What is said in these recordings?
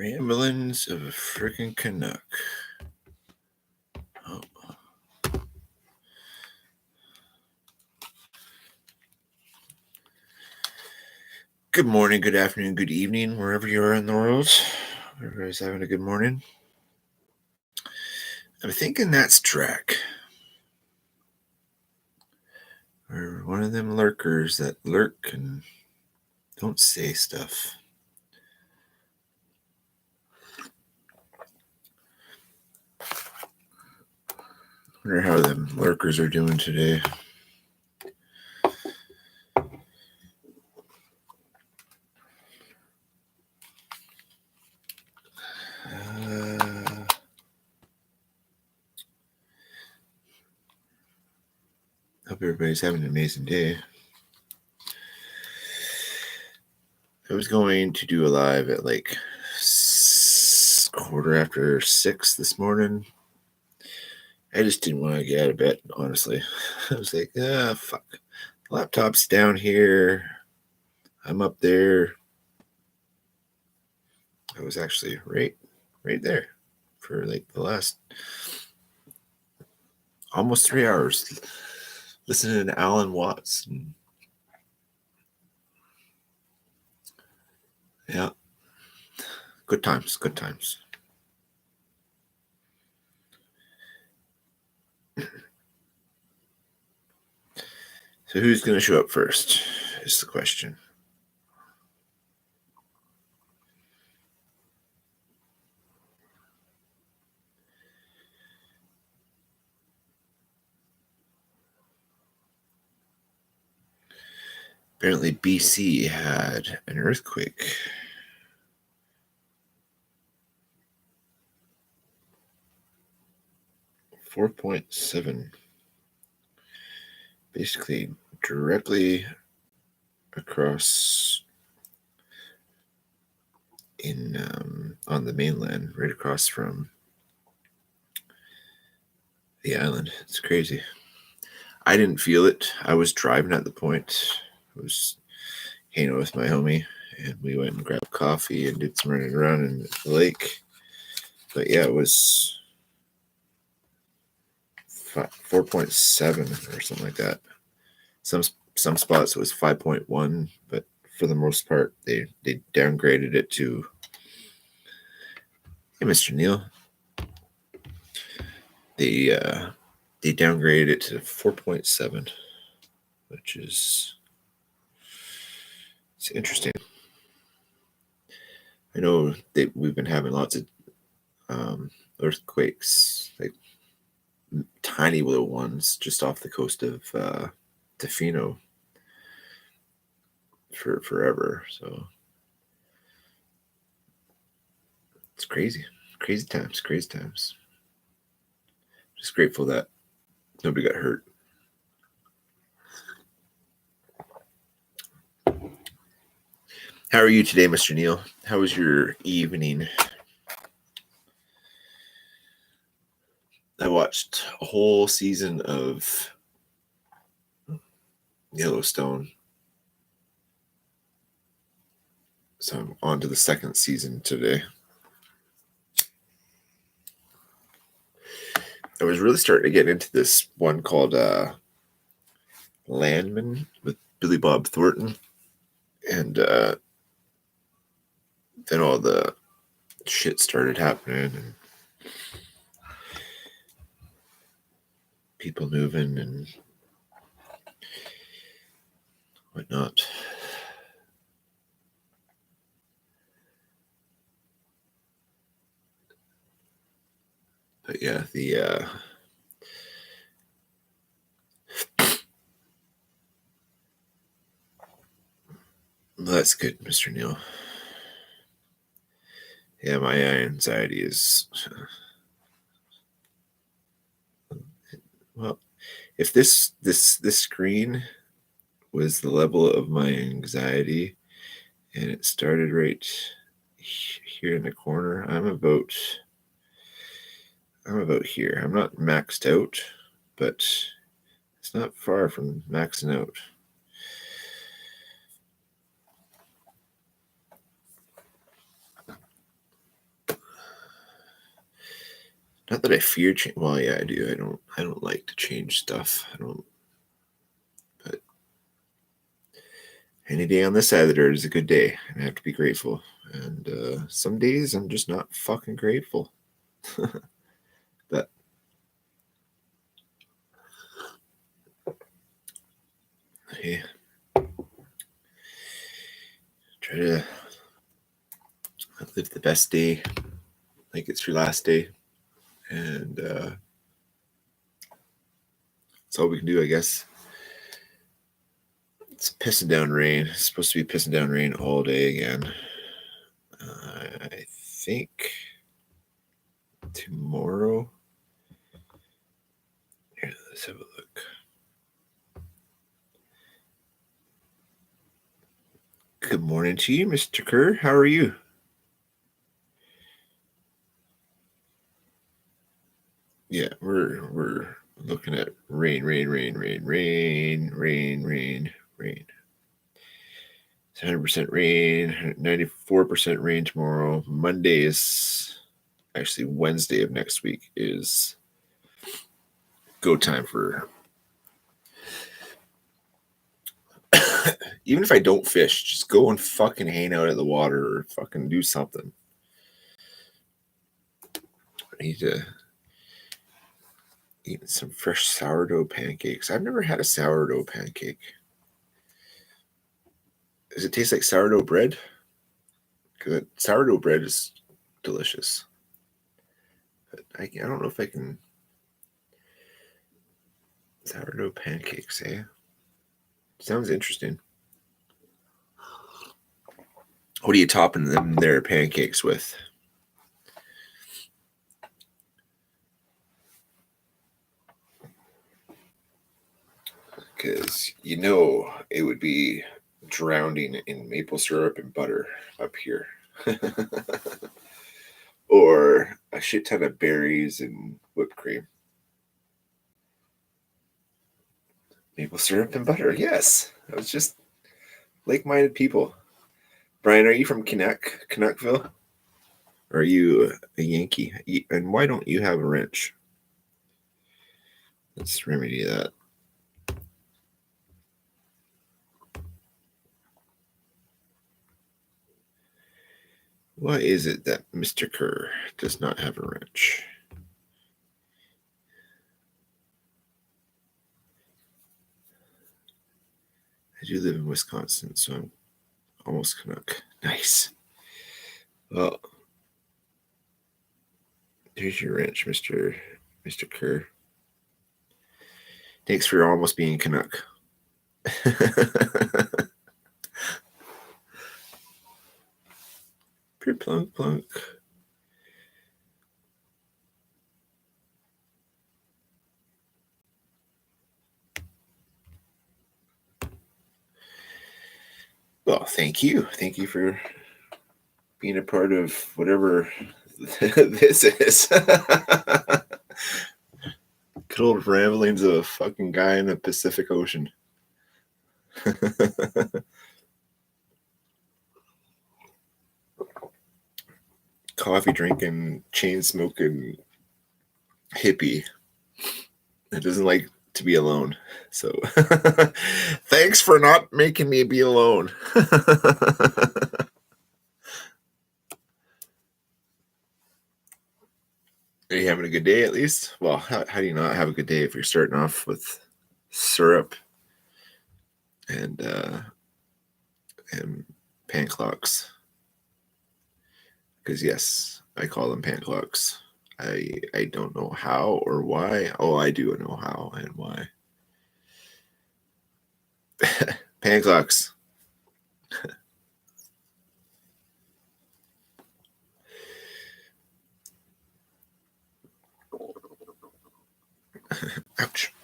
Ramblings of a freaking canuck. Oh. Good morning, good afternoon, good evening, wherever you are in the world. Everybody's having a good morning. I'm thinking that's Drac. Or one of them lurkers that lurk and don't say stuff. Wonder how them lurkers are doing today. Hope everybody's having an amazing day. I was going to do a live at like 6:15 this morning. I just didn't want to get out of bed, honestly. I was like, fuck. Laptop's down here. I'm up there. I was actually right there for like the last almost 3 hours listening to Alan Watts. Yeah. Good times. So who's going to show up first is the question. Apparently BC had an earthquake. .7, basically directly across on the mainland, right across from the island. It's crazy. I didn't feel it. I was driving at the point. I was hanging out with my homie, and we went and grabbed coffee and did some running around in the lake. But yeah, it was 4.7 or something like that. Some spots it was 5.1, but for the most part, they downgraded it to. Hey, Mr. Neil. They downgraded it to 4.7, which is it's interesting. I know that we've been having lots of earthquakes, like tiny little ones, just off the coast of Tofino for forever. So it's crazy times. Just grateful that nobody got hurt. How are you today, Mr. Neil? How was your evening? I watched a whole season of Yellowstone. So I'm on to the second season today. I was really starting to get into this one called Landman with Billy Bob Thornton. And then all the shit started happening and people moving and whatnot. But yeah, that's good, Mr. Neil. Yeah, my anxiety is well. If this screen was the level of my anxiety, and it started right here in the corner, I'm about here. I'm not maxed out, but it's not far from maxing out. Not that I fear change. Well, yeah, I do. I don't like to change stuff. I don't. But any day on this side of the dirt is a good day, and I have to be grateful. And some days I'm just not fucking grateful. But hey, try to live the best day like it's your last day, and that's all we can do, I guess. It's pissing down rain. It's supposed to be pissing down rain all day again. I think tomorrow. Here, let's have a look. Good morning to you, Mr. Kerr. How are you? Yeah, we're looking at rain. 100% rain, 94% rain tomorrow. Monday is actually Wednesday of next week is go time for. Even if I don't fish, just go and fucking hang out at the water or fucking do something. I need to eat some fresh sourdough pancakes. I've never had a sourdough pancake. Does it taste like sourdough bread? Because sourdough bread is delicious. But I don't know if I can. Sourdough pancakes, eh? Sounds interesting. What are you topping them their pancakes with? Because you know it would be drowning in maple syrup and butter up here. Or a shit ton of berries and whipped cream. Maple syrup and butter, yes. I was just like-minded people. Brian, are you from Canuckville? Or are you a Yankee? And why don't you have a wrench? Let's remedy that. Why is it that Mr. Kerr does not have a wrench? I do live in Wisconsin, so I'm almost Canuck. Nice. Well, here's your wrench, Mr. Kerr. Thanks for almost being Canuck. Plunk, plunk. Well, thank you. Thank you for being a part of whatever this is. Good old ramblings of a fucking guy in the Pacific Ocean. Coffee drinking, chain smoking hippie that doesn't like to be alone. So thanks for not making me be alone. Are you having a good day at least? Well, how do you not have a good day if you're starting off with syrup and panclocks? Because yes, I call them panclocks. I don't know how or why. Oh, I do know how and why. Panclocks. Ouch.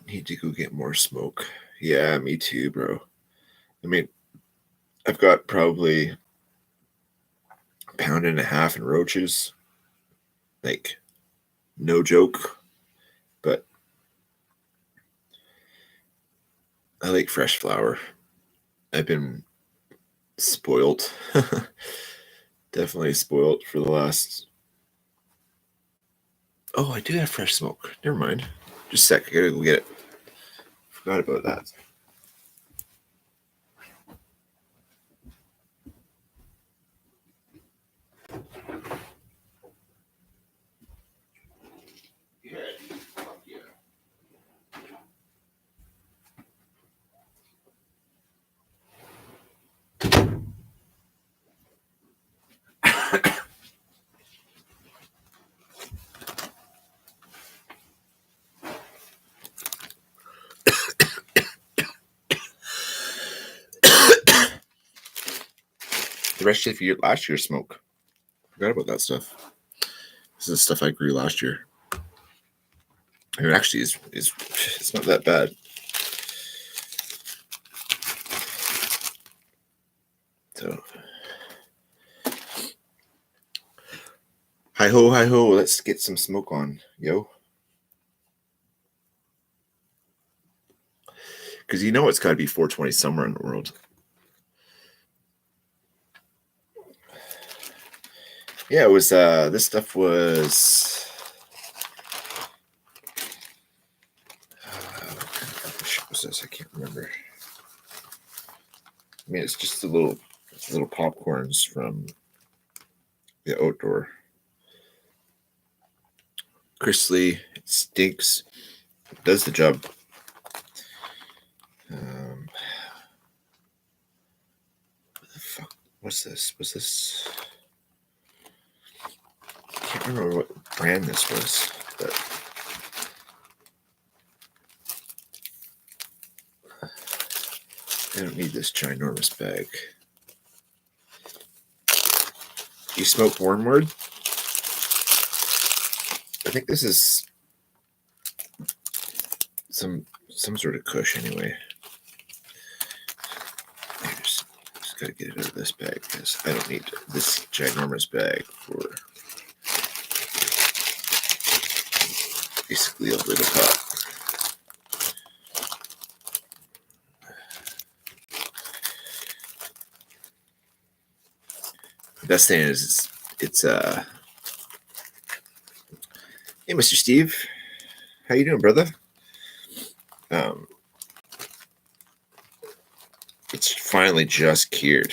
Need to go get more smoke. Yeah, me too, bro. I mean, I've got probably a pound and a half in roaches. Like, no joke. But I like fresh flower. I've been spoiled. Definitely spoiled for the last. Oh, I do have fresh smoke. Never mind. Just a sec. I gotta go get it. Forgot about that. The rest of last year's smoke. Forgot about that stuff. This is stuff I grew last year. It actually is it's not that bad. So hi ho, let's get some smoke on, yo. Because you know it's gotta be 420 somewhere in the world. Yeah, it was this stuff was what shit was this? I can't remember. I mean, it's just little popcorns from the outdoor. Chrisley, it stinks. It does the job. What the fuck? What's this? Was this? I can't remember what brand this was, but I don't need this ginormous bag. You smoke wormwood? I think this is some sort of kush anyway. I just gotta get it out of this bag because I don't need this ginormous bag for basically over the top. The best thing is it's hey Mr. Steve, how you doing, brother? It's finally just cured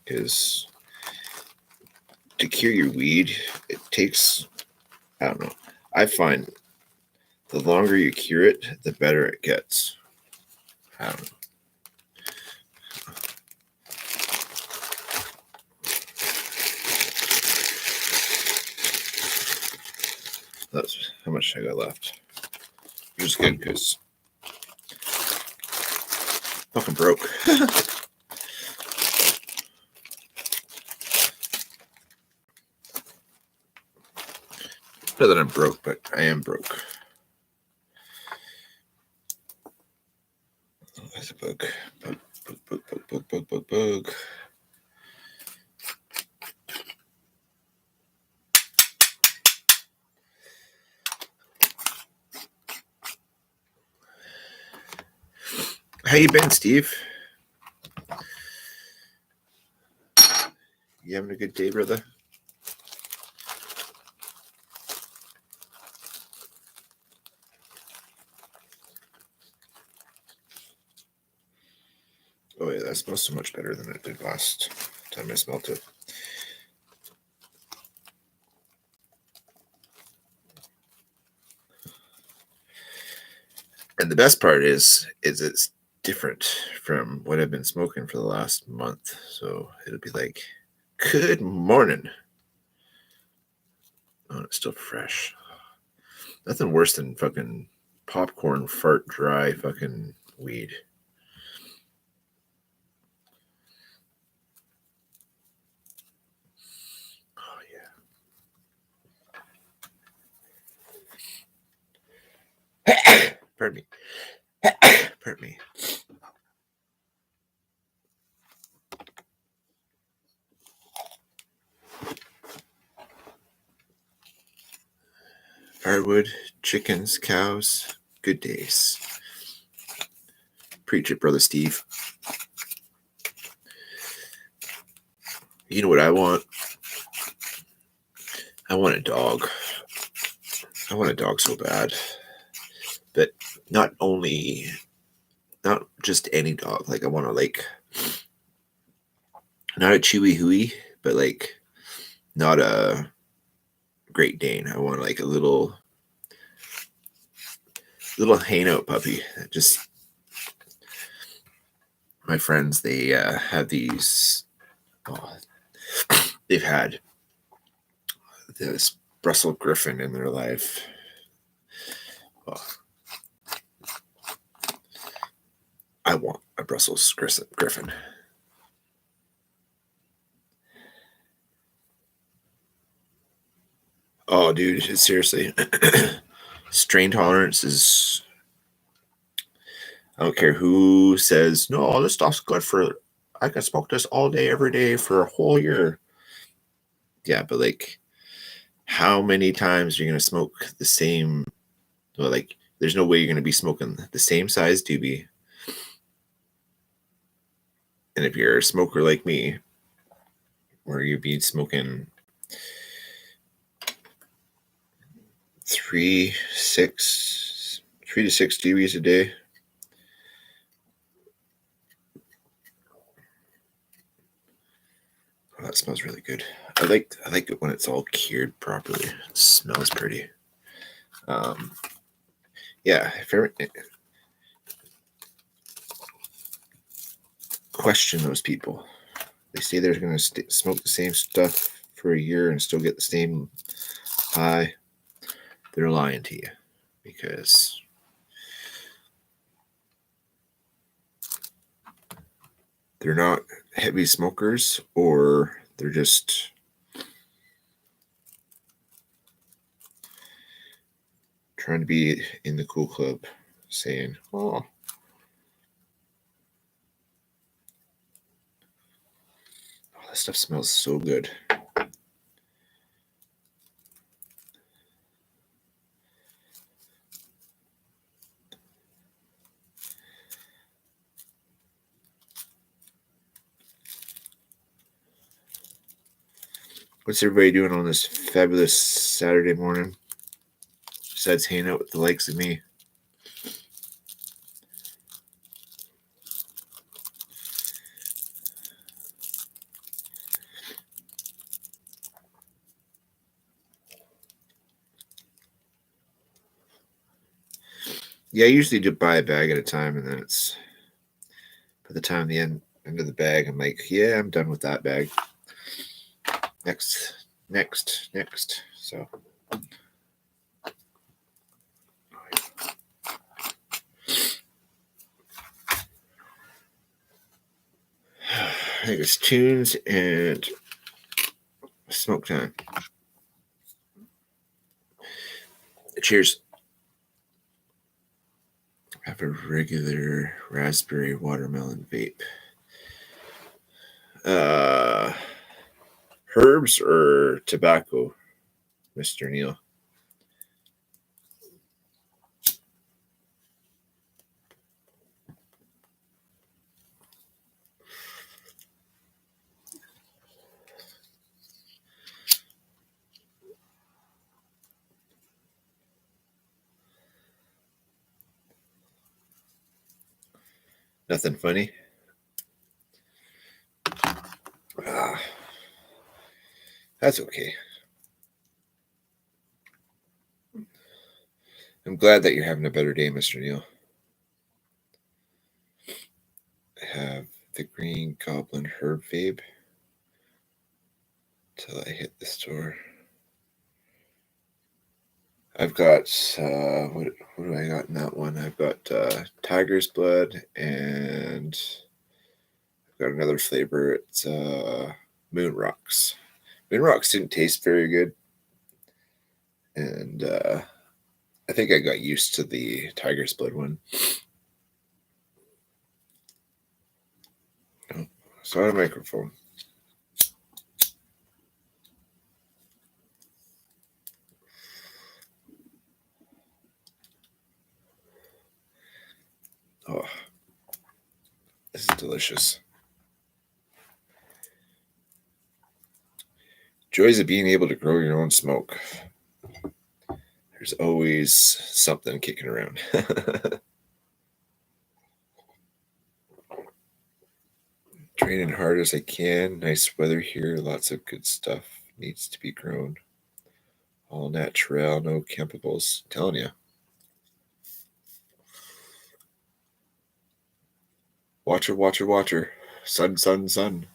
because to cure your weed, it takes, I don't know. I find the longer you cure it, the better it gets. I don't know. That's how much I got left. Which is good because fucking broke. Not that I'm broke, but I am broke. Oh, there's a bug. Bug. How you been, Steve? You having a good day, brother? Oh yeah, that smells so much better than it did last time I smelled it. And the best part is it's different from what I've been smoking for the last month. So it'll be like, good morning. Oh, it's still fresh. Nothing worse than fucking popcorn fart dry fucking weed. Oh yeah. Pardon me. Pardon me. Firewood, chickens, cows, good days. Preach it, Brother Steve. You know what I want? I want a dog. I want a dog so bad. But not just any dog. Like, I want not a Chewy Hooey, but not a Great Dane. I want a little hangout puppy. Just my friends, they have these. They've had this Brussels Griffin in their life. I want a Brussels Griffin. Oh, dude, seriously. Strain tolerance is... I don't care who says, no, this stuff's good for... I can smoke this all day, every day for a whole year. Yeah, but how many times are you going to smoke the same... Well, there's no way you're going to be smoking the same size doobie. And if you're a smoker like me, where you'd be smoking 3 to 6 doobies a day. Oh, that smells really good. I like it when it's all cured properly. It smells pretty. Yeah, if ever question those people. They say they're going to smoke the same stuff for a year and still get the same high. They're lying to you because they're not heavy smokers, or they're just trying to be in the cool club, saying, oh, that stuff smells so good. What's everybody doing on this fabulous Saturday morning besides hanging out with the likes of me? Yeah, I usually do buy a bag at a time, and then it's by the time the end of the bag, I'm like, yeah, I'm done with that bag. Next. So I think it's tunes and smoke time. Cheers. I have a regular raspberry watermelon vape. Herbs or tobacco, Mr. Neil? Nothing funny? That's okay. I'm glad that you're having a better day, Mr. Neil. I have the Green Goblin Herb Vape till I hit the store. I've got, what do I got in that one? I've got Tiger's Blood, and I've got another flavor. It's Moon Rocks. Moon Rocks didn't taste very good, and I think I got used to the Tiger's Blood one. Oh, saw a microphone. Oh, delicious. Joys of being able to grow your own smoke. There's always something kicking around. Training hard as I can. Nice weather here. Lots of good stuff needs to be grown. All natural, no chemicals. I'm telling you. Watcher, watcher, watcher. Sun, sun, sun.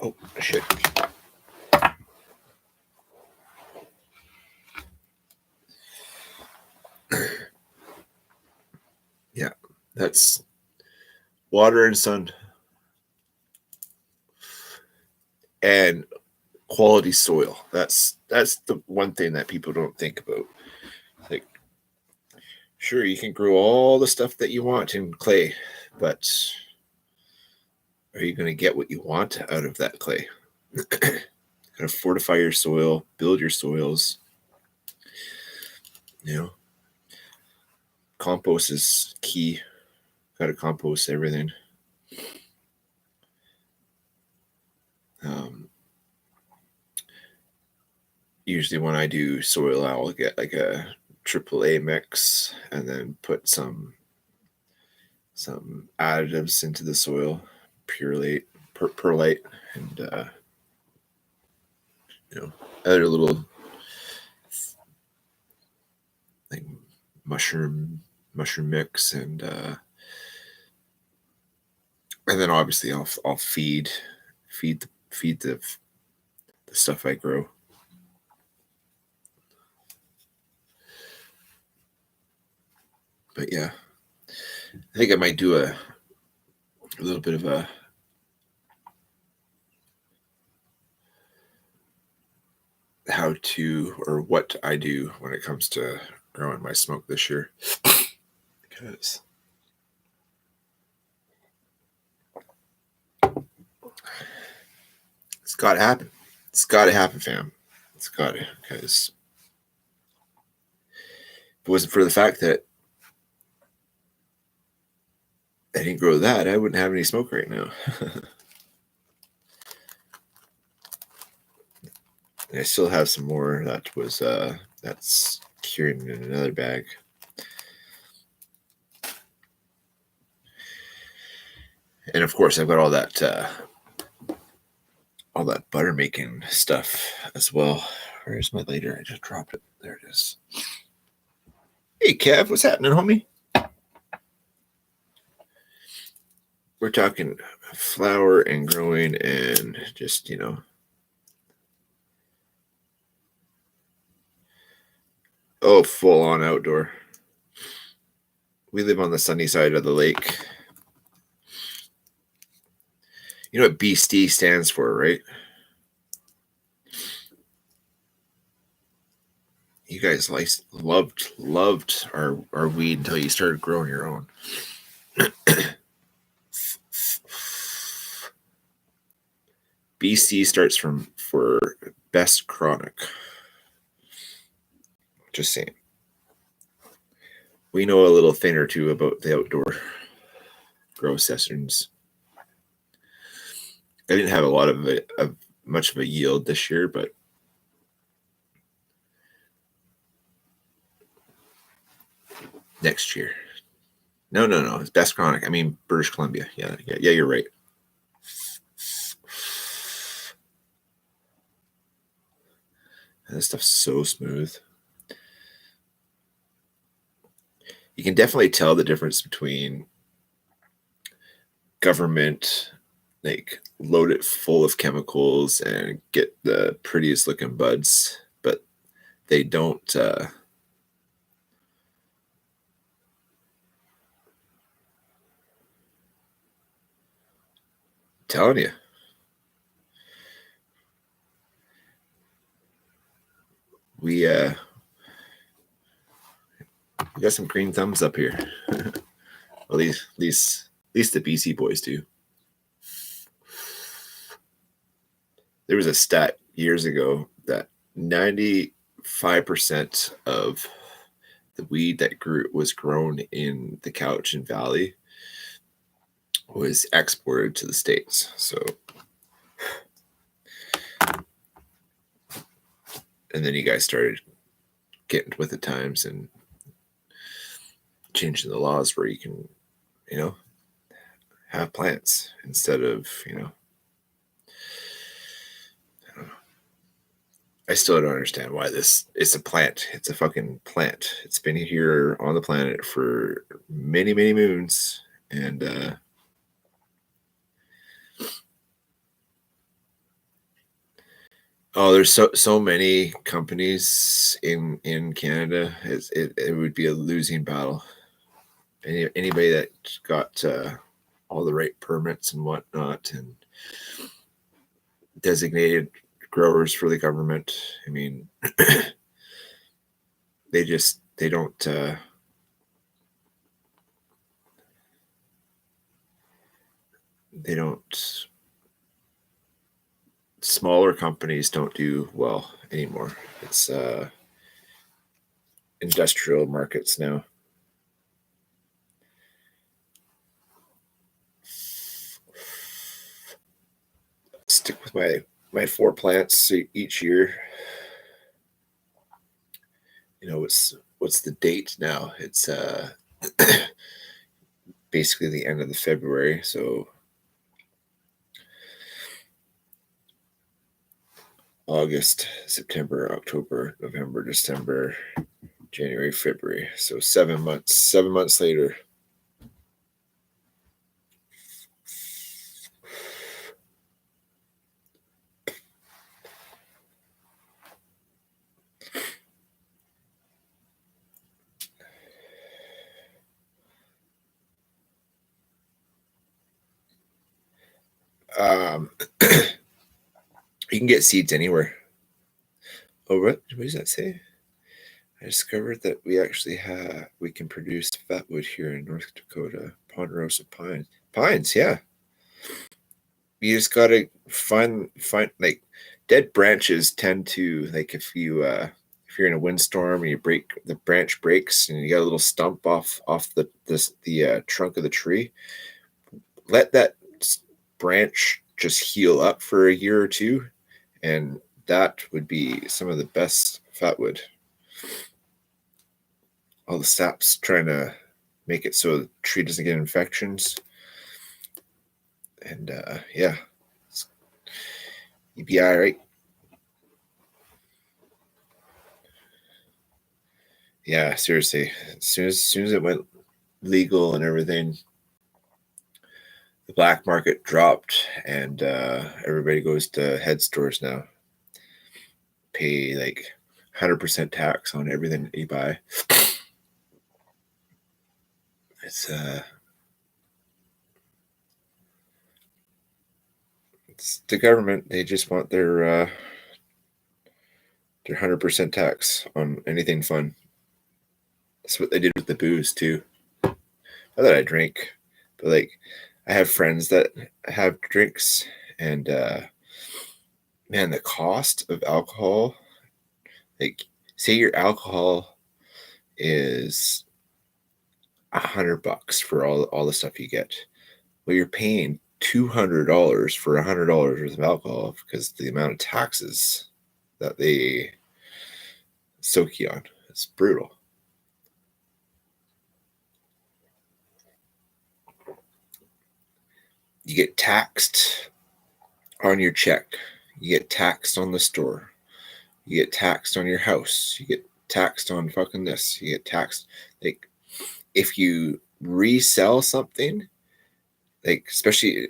Oh, shit. Yeah, that's water and sun. And quality soil. That's the one thing that people don't think about. Like, sure, you can grow all the stuff that you want in clay, but are you going to get what you want out of that clay? Got to fortify your soil, build your soils. You know, compost is key. Got to compost everything. Usually when I do soil, I'll get like a AAA mix and then put some additives into the soil, perlite, and other little like mushroom mix, and then obviously I'll feed the stuff I grow. But yeah, I think I might do a little bit of a how to or what I do when it comes to growing my smoke this year, because it's got to happen. It's got to happen, fam. It's got to, because if it wasn't for the fact that I didn't grow that, I wouldn't have any smoke right now. I still have some more that was that's curing in another bag. And of course I've got all that butter making stuff as well. Where's my lighter? I just dropped it. There it is. Hey Kev, what's happening, homie? We're talking flower and growing and just, full on outdoor. We live on the sunny side of the lake. You know what BST stands for, right? You guys loved our weed until you started growing your own. BC starts for best chronic. Just saying. We know a little thing or two about the outdoor grow sessions. I didn't have a lot of much of a yield this year, but next year. No. It's best chronic. I mean British Columbia. Yeah, you're right. This stuff's so smooth. You can definitely tell the difference between government, like load it full of chemicals and get the prettiest looking buds, but they don't telling you. We got some green thumbs up here. Well, at least the BC boys do. There was a stat years ago that 95% of the weed that was grown in the Cowichan Valley was exported to the States. So, and then you guys started getting with the times and changing the laws where you can, have plants instead of, I still don't understand why it's a plant. It's a fucking plant. It's been here on the planet for many, many moons. And there's so many companies in Canada. It would be a losing battle. Anybody that got all the right permits and whatnot and designated growers for the government. I mean, they don't smaller companies don't do well anymore. It's industrial markets now. Stick with my 4 plants each year. What's the date now? It's basically the end of the February. So August, September, October, November, December, January, February. So 7 months. 7 months later. You can get seeds anywhere. Oh, what does that say? I discovered that we can produce fatwood here in North Dakota. Ponderosa pines, yeah. You just gotta find like dead branches tend to, like, if you're in a windstorm and the branch breaks and you got a little stump off the trunk of the tree, let that branch just heal up for a year or two, and that would be some of the best fatwood. All the sap's trying to make it so the tree doesn't get infections. And yeah, you'd be all right. Yeah, seriously. As soon as it went legal and everything, the black market dropped, and everybody goes to head stores now. Pay like 100% tax on everything that you buy. It's the government. They just want their 100% tax on anything fun. That's what they did with the booze too. Not that I drink, but like I have friends that have drinks, and man, the cost of alcohol, like say your alcohol is $100 for all the stuff you get. Well, you're paying $200 for $100 worth of alcohol because the amount of taxes that they soak you on. It's brutal. You get taxed on your check. You get taxed on the store. You get taxed on your house. You get taxed on fucking this. You get taxed. Like, if you resell something, like, especially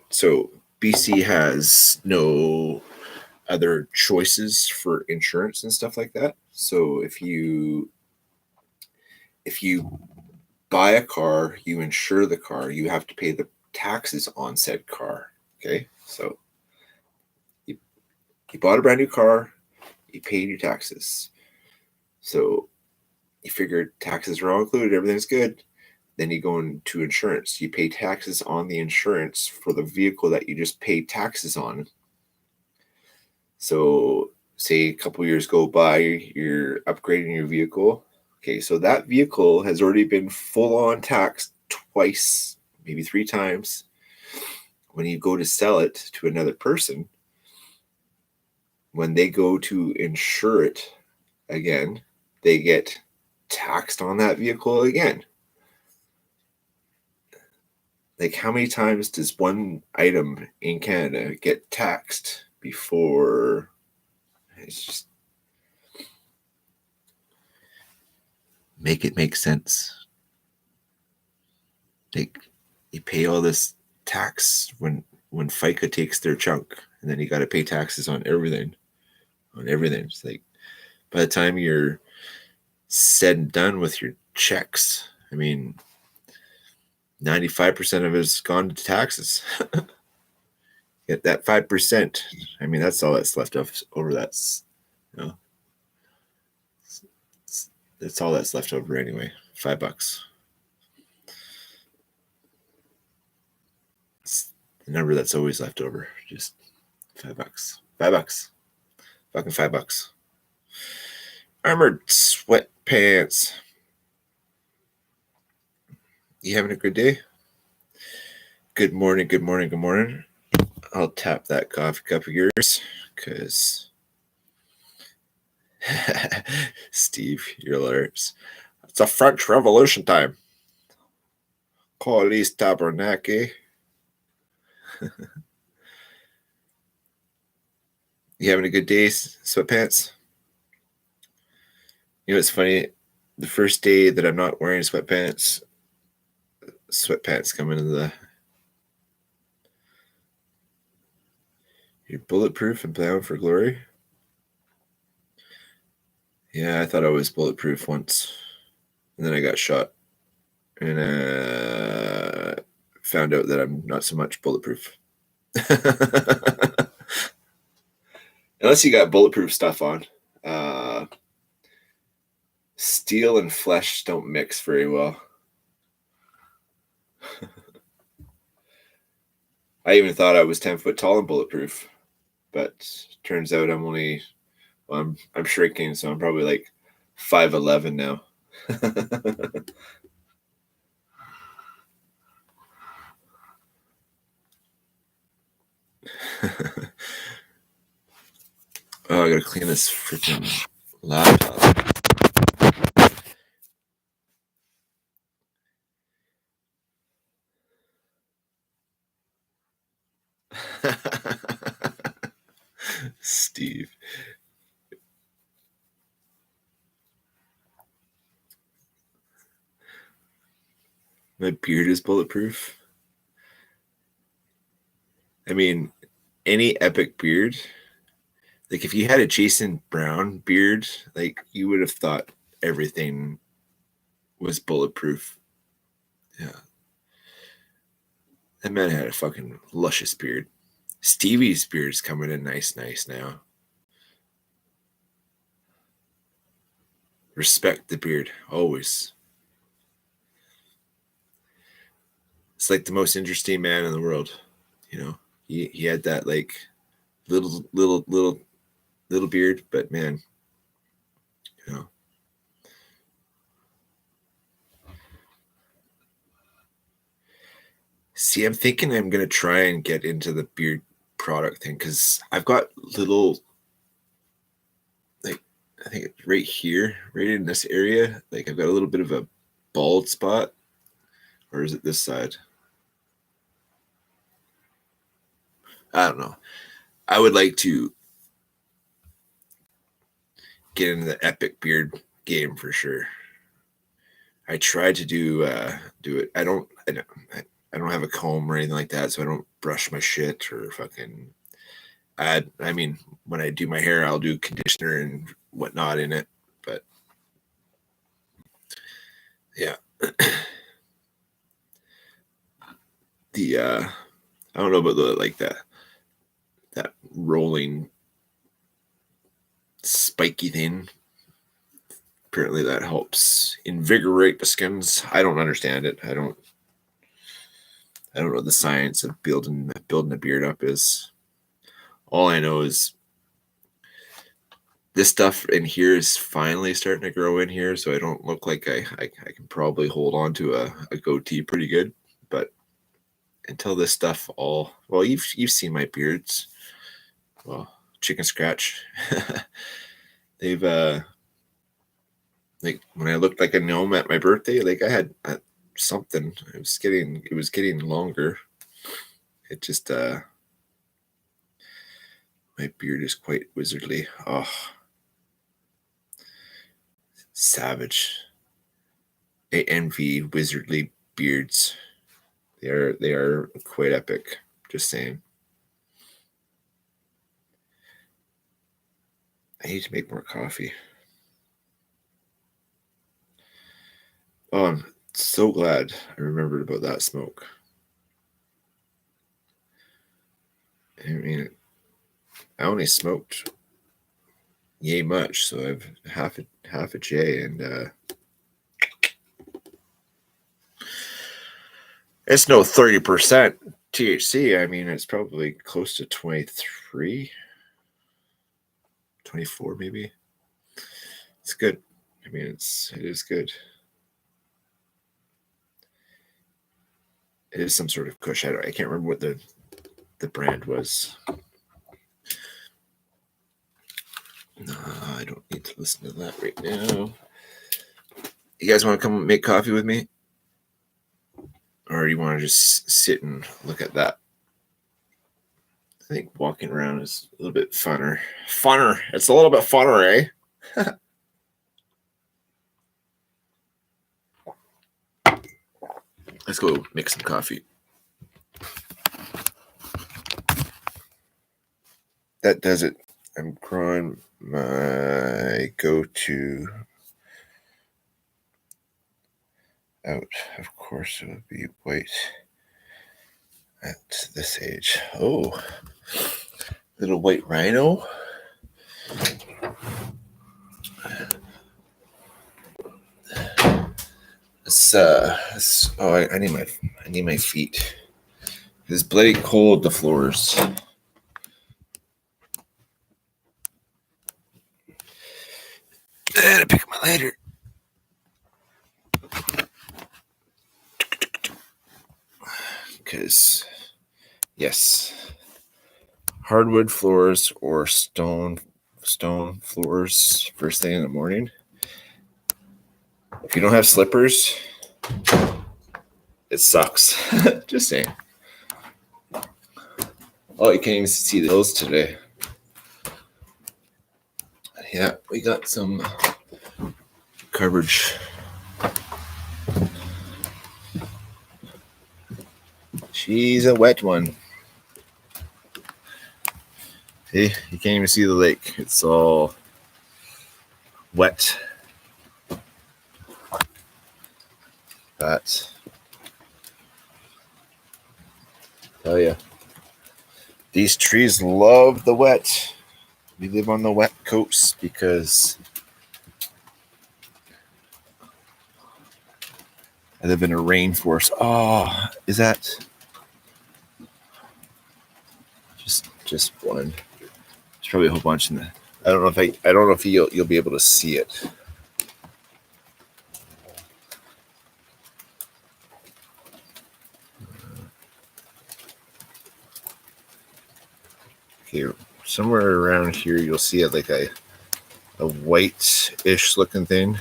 so BC has no other choices for insurance and stuff like that. So if you buy a car, you insure the car, you have to pay the taxes on said car. Okay, so you bought a brand new car, you paid your taxes. So you figured taxes are all included, everything's good. Then you go into insurance. You pay taxes on the insurance for the vehicle that you just paid taxes on. So say a couple years go by, you're upgrading your vehicle. Okay, so that vehicle has already been full on taxed twice, maybe 3 times. When you go to sell it to another person, when they go to insure it again, they get taxed on that vehicle again. Like, how many times does one item in Canada get taxed before? It's just make it make sense. Like, you pay all this tax when FICA takes their chunk, and then you got to pay taxes on everything. It's like, by the time you're said and done with your checks, I mean, 95% of it's gone to taxes. Get that 5%. I mean, that's all that's left over. That's, you know, that's all that's left over anyway. $5. It's the number that's always left over. Just $5. $5. Fucking $5. Armored sweatpants. You having a good day? Good morning, good morning, good morning. I'll tap that coffee cup of yours because Steve, you're hilarious. It's a French Revolution time. Colis tabernacle. You having a good day, sweatpants? You know, it's funny. The first day that I'm not wearing sweatpants come into the. You're bulletproof and bound for glory. Yeah, I thought I was bulletproof once, and then I got shot, and found out that I'm not so much bulletproof. Unless you got bulletproof stuff on. Steel and flesh don't mix very well. I even thought I was 10 foot tall and bulletproof, but turns out I'm only, well, I'm shrinking, so I'm probably like 5'11" now. Oh, I gotta clean this freaking laptop. Steve. My beard is bulletproof. I mean, any epic beard, like if you had a Jason Brown beard, like you would have thought everything was bulletproof. Yeah. That man had a fucking luscious beard. Stevie's beard's coming in nice now. Respect the beard, always. It's like the most interesting man in the world. You know, he had that like little beard, but man, you know. See, I'm thinking I'm gonna try and get into the beard product thing because I've got little, like, I think it's right here, right in this area. Like I've got a little bit of a bald spot, or is it this side? I don't know. I would like to get into the epic beard game for sure. I tried to do it. I don't have a comb or anything like that, so I don't brush my shit or fucking add. I mean, when I do my hair, I'll do conditioner and whatnot in it. But yeah, the I don't know about the like that rolling spiky thing. Apparently, that helps invigorate the skins. I don't understand it. I don't know what the science of building a beard up is. All I know is this stuff in here is finally starting to grow in here, so I don't look like I can probably hold on to a goatee pretty good. But until this stuff all, well, you've seen my beards. Well, chicken scratch. They've like when I looked like a gnome at my birthday, like I had something. It was getting longer. It just my beard is quite wizardly. Oh, savage. I envy wizardly beards. They are quite epic. Just saying. I need to make more coffee. Oh, I'm so glad I remembered about that smoke. I mean, I only smoked yay much, so I've half a J, and it's no 30% THC. I mean, it's probably close to 23, 24 maybe. It's good. I mean, it is good. It is some sort of kush. I can't remember what the brand was. No, I don't need to listen to that right now. You guys want to come make coffee with me? Or you want to just sit and look at that? I think walking around is a little bit funner. Funner. It's a little bit funner, eh? Let's go make some coffee. That does it. I'm growing my go-to out. Of course, it would be white at this age. Oh, little white rhino. I need my feet. It's bloody cold, the floors. And I pick up my lighter. Because, yes, hardwood floors or stone floors first thing in the morning. If you don't have slippers, it sucks. Just saying. Oh, you can't even see the hills today. Yeah, we got some coverage. She's a wet one. See, you can't even see the lake. It's all wet. But oh yeah, these trees love the wet. We live on the wet coast because I live in a rainforest. Oh, is that just one? There's probably a whole bunch in there. I don't know if you'll be able to see it. Okay, somewhere around here you'll see it like a white-ish looking thing.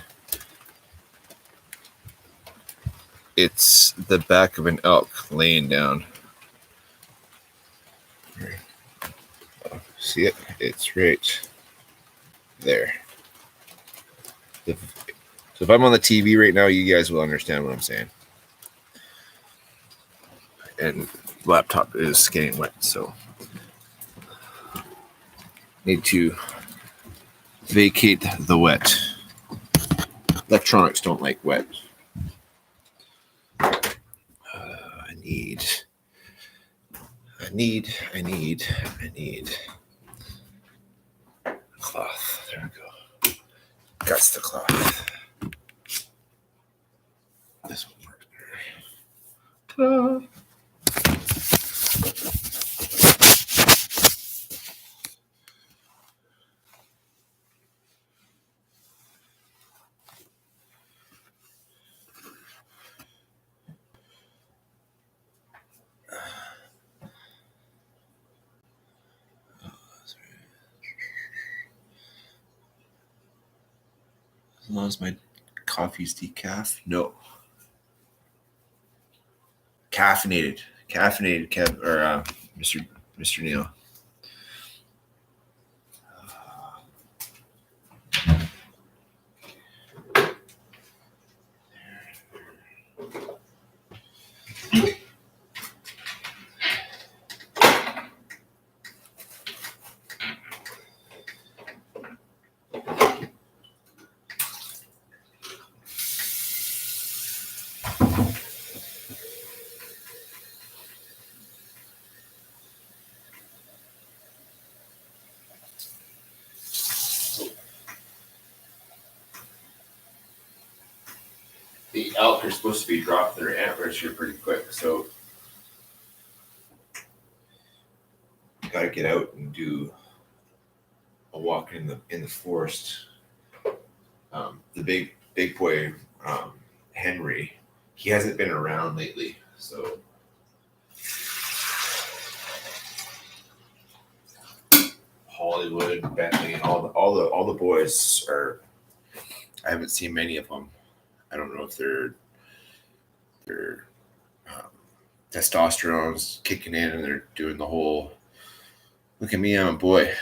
It's the back of an elk laying down. Oh, see it? It's right there. So if I'm on the TV right now, you guys will understand what I'm saying. And laptop is getting wet, so need to vacate the wet. Electronics don't like wet. I need cloth. There we go. Got the cloth. This one works better. Ta-da. As long as my coffee's decaf. No. Caffeinated. Caffeinated, Kev, or Mr. Neil. The elk are supposed to be dropping their antlers here pretty quick, so gotta get out and do a walk in the forest. The big boy Henry, he hasn't been around lately, so Hollywood, Bentley, all the boys are. I haven't seen many of them. I don't know if their testosterone's kicking in and they're doing the whole look at me, I'm a boy.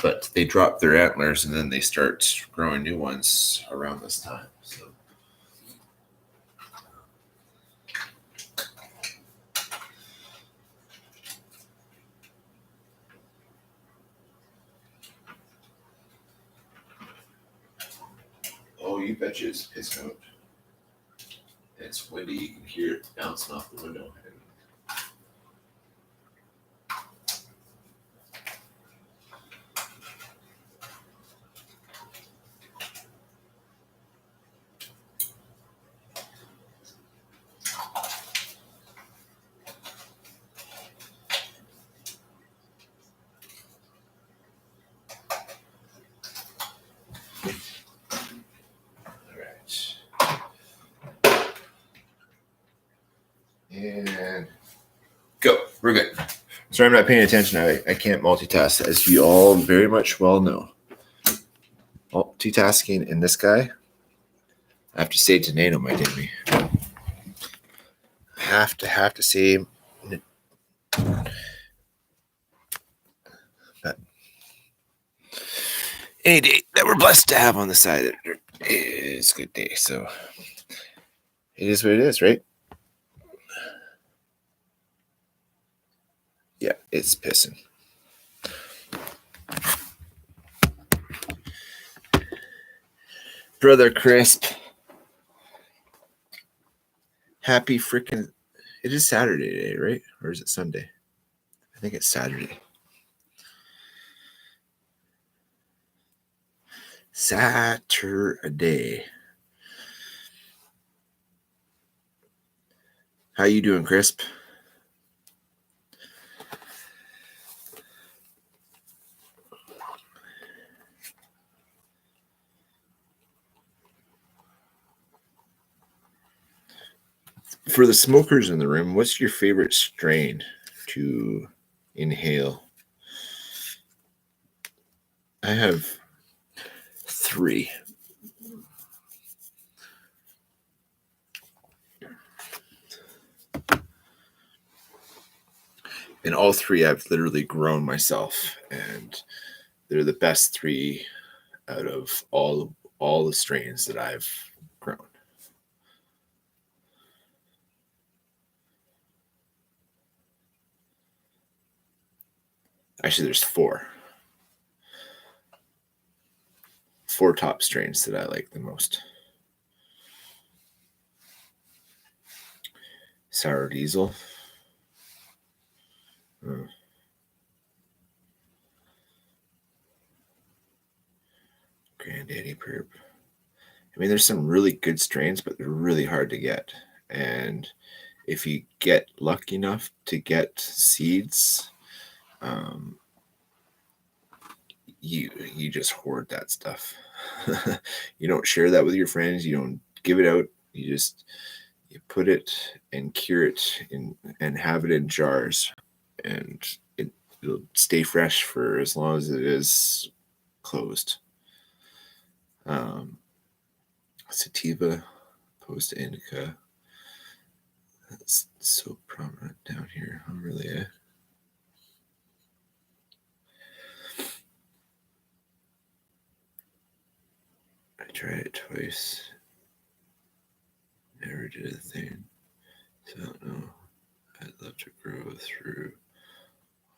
But they drop their antlers and then they start growing new ones around this time. So oh, you betcha it's pissing out. It's windy, you can hear it bouncing off the window. And go. We're good. Sorry, I'm not paying attention. I can't multitask, as you all very much well know. Multitasking in this guy, I have to say tornado might hit me. Have to say that any day that we're blessed to have on the side, it's a good day. So it is what it is, right? Yeah, it's pissing. Brother Crisp. Happy freaking. It is Saturday today, right? Or is it Sunday? I think it's Saturday. Saturday. How you doing, Crisp? For the smokers in the room, what's your favorite strain to inhale? I have 3. And all 3 I've literally grown myself, and they're the best 3 out of all the strains that I've grown. Actually, there's 4 top strains that I like the most. Sour Diesel. Granddaddy Perp. I mean, there's some really good strains, but they're really hard to get. And if you get lucky enough to get seeds, you just hoard that stuff. You don't share that with your friends. You don't give it out. You put it and cure it and have it in jars, and it'll stay fresh for as long as it is closed. Sativa, post indica. That's so prominent down here. I'm really I tried it twice. Never did a thing. So I don't know. I'd love to grow through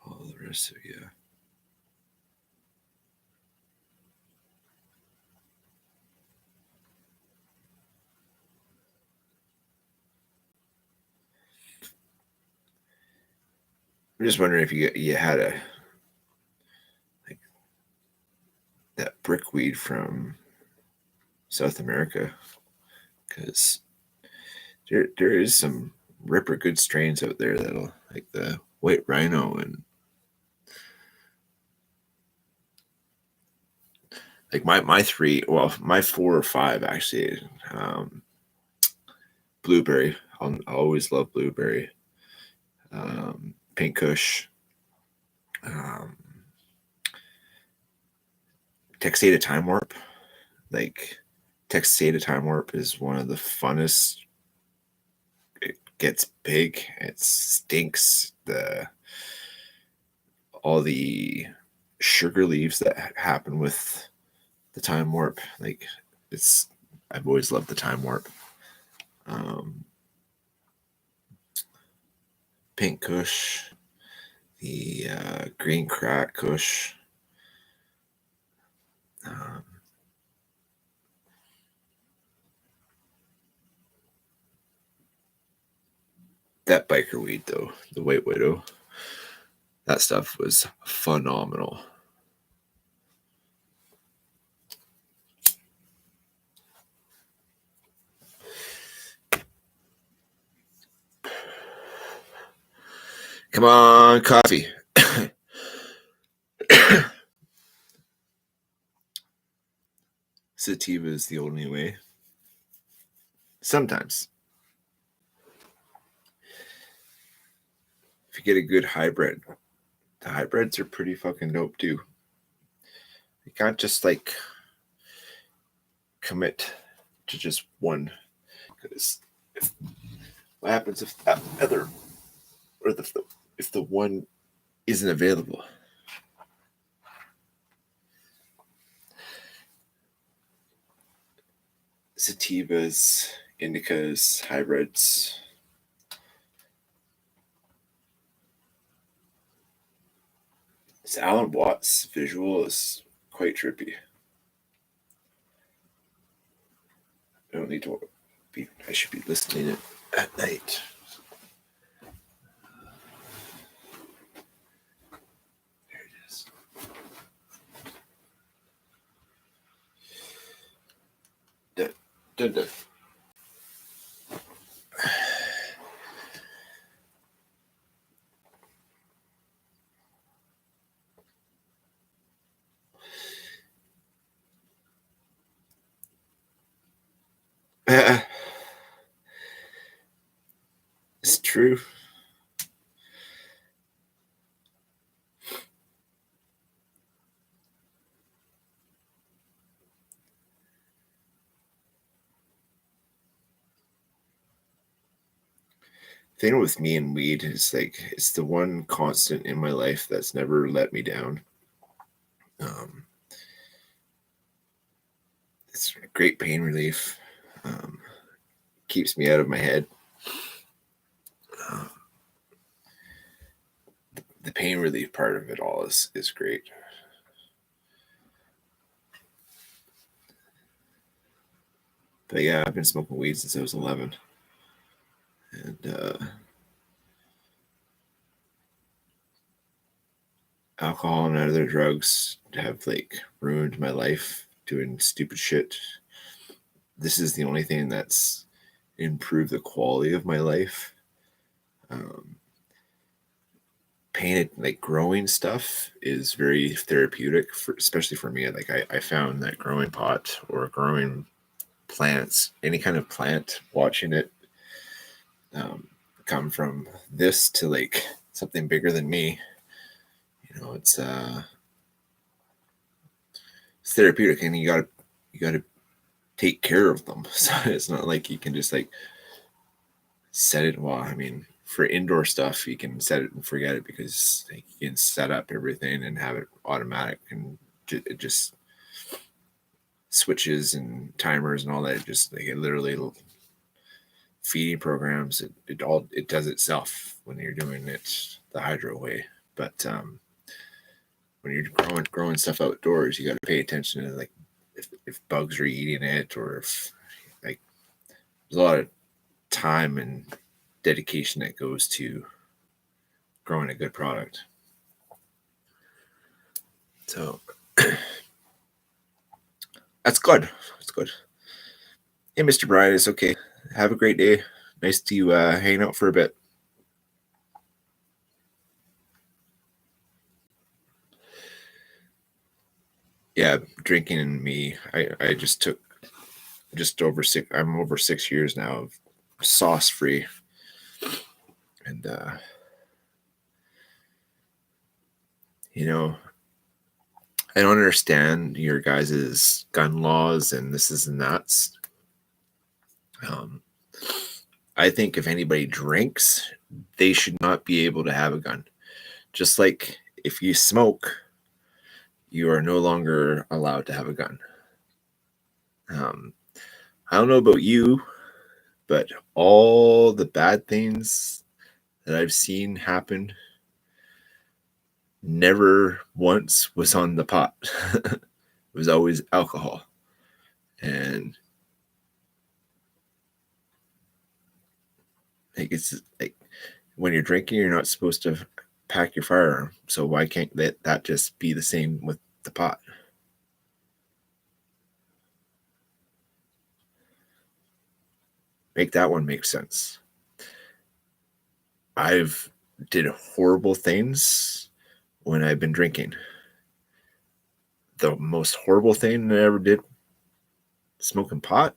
all the rest of you. I'm just wondering if you had like that brickweed from South America, because there is some ripper good strains out there that'll, like the white rhino, and like my 4 or 5 actually. Blueberry, I always love blueberry. Pink Kush, Texada Time Warp. Like Texada Time Warp is one of the funnest. It gets big. It stinks. All the sugar leaves that happen with the Time Warp. Like I've always loved the Time Warp. Pink Kush, the green crack Kush. That biker weed, though, the White Widow, that stuff was phenomenal. Come on, coffee. Sativa is the only way. Sometimes. If you get a good hybrid, the hybrids are pretty fucking dope too. You can't just like commit to just one, because what happens if that other, or if the one isn't available? Sativas, indicas, hybrids. This Alan Watts visual is quite trippy. I don't need to be. I should be listening it at night. There it is. Dun. It's true. The thing with me and weed is like it's the one constant in my life that's never let me down. It's great pain relief. Keeps me out of my head. The pain relief part of it all is great. But yeah, I've been smoking weed since I was 11. And alcohol and other drugs have like ruined my life doing stupid shit. This is the only thing that's improved the quality of my life. Painted, like growing stuff is very therapeutic, especially for me. Like I found that growing pot or growing plants, any kind of plant, watching it come from this to like something bigger than me, it's therapeutic. And you got to you got to take care of them. So it's not like you can just like set it. Well, I mean, for indoor stuff, you can set it and forget it because like, you can set up everything and have it automatic, and it just switches and timers and all that. Just like it literally feeding programs. It does itself when you're doing it the hydro way. But when you're growing stuff outdoors, you got to pay attention to like if bugs are eating it, or if like there's a lot of time and dedication that goes to growing a good product. So that's good. That's good. Hey, Mr. Brian, it's okay. Have a great day. Nice to hang out for a bit. Yeah, drinking and me. I just took just over 6. I'm over 6 years now of sauce free, and you know, I don't understand your guys' gun laws and this is and that's. I think if anybody drinks, they should not be able to have a gun. Just like if you smoke, you are no longer allowed to have a gun. I don't know about you, but all the bad things that I've seen happen never once was on the pot. It was always alcohol. And like it's like when you're drinking, you're not supposed to pack your firearm. So why can't that just be the same with the pot? Make that one make sense. I've did horrible things when I've been drinking. The most horrible thing that I ever did smoking pot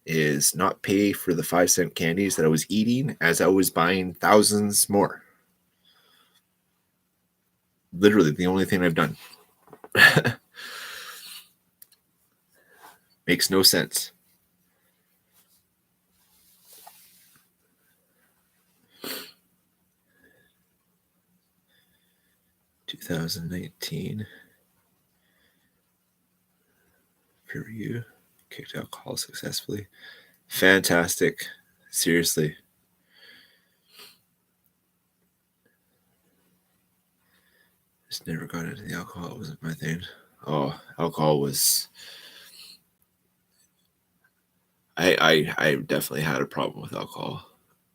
is not pay for the 5-cent candies that I was eating as I was buying thousands more. Literally the only thing I've done. Makes no sense. (2019) review. Kicked alcohol successfully. Fantastic. Seriously. Just never got into the alcohol. It wasn't my thing. Oh, alcohol was. I definitely had a problem with alcohol.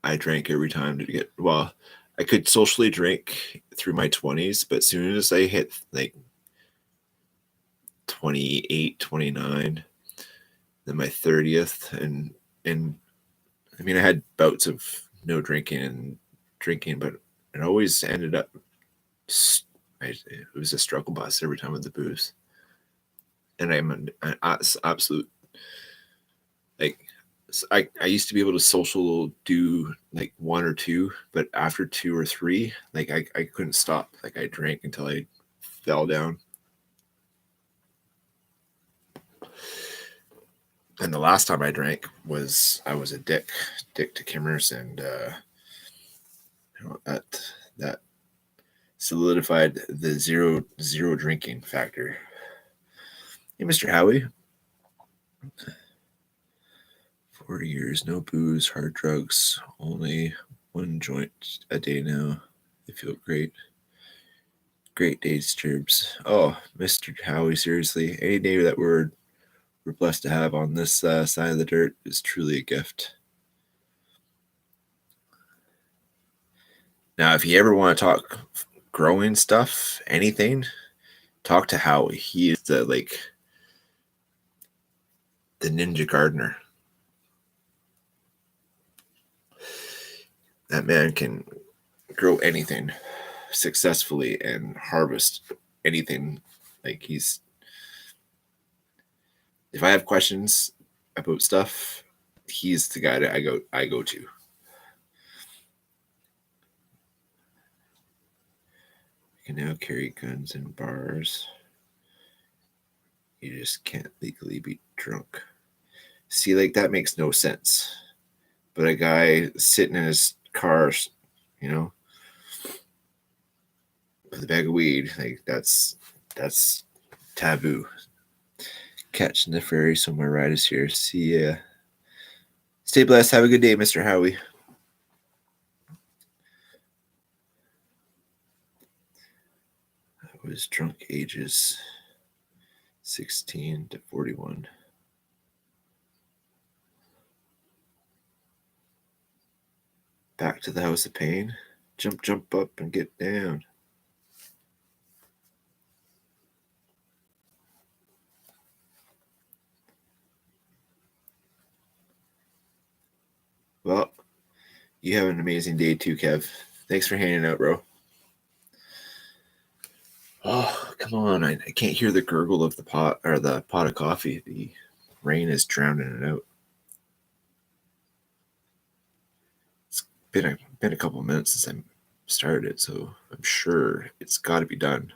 I drank every time to get. Well, I could socially drink through my 20s, but as soon as I hit like 28, 29, then my 30th, and I mean, I had bouts of no drinking and drinking, but it always ended up. It was a struggle bus every time with the booze, and I'm an absolute like. I used to be able to social do like 1 or 2, but after 2 or 3, like I couldn't stop. Like I drank until I fell down. And the last time I drank I was a dick to Kimmers, and that solidified the zero drinking factor. Hey, Mr. Howie. 40 years, no booze, hard drugs, only 1 joint a day now. They feel great. Great days, Gerbs. Oh, Mr. Howie, seriously, any day that we're blessed to have on this side of the dirt is truly a gift. Now, if you ever want to talk growing stuff, anything, talk to Howie. He is the ninja gardener. That man can grow anything successfully and harvest anything. Like if I have questions about stuff, he's the guy that I go to. You can now carry guns in bars. you just can't legally be drunk. See, like, that makes no sense. But a guy sitting in his car, you know, with a bag of weed, like, that's taboo. Catching the ferry, so my ride is here. See ya. Stay blessed. Have a good day, Mr. Howie. I was drunk ages 16 to 41. Back to the house of pain. Jump, jump up and get down. Well, you have an amazing day too, Kev. Thanks for hanging out, bro. Oh, come on. I can't hear the gurgle of the pot or the pot of coffee. The rain is drowning it out. It's been a couple of minutes since I started it, so I'm sure it's got to be done.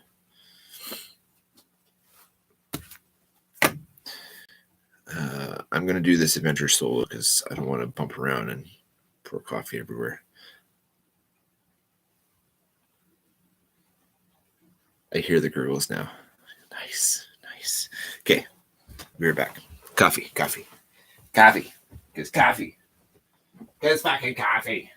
I'm going to do this adventure solo because I don't want to bump around and pour coffee everywhere. I hear the gurgles now. Nice. Okay, we're back. Coffee. Because coffee. Because fucking coffee.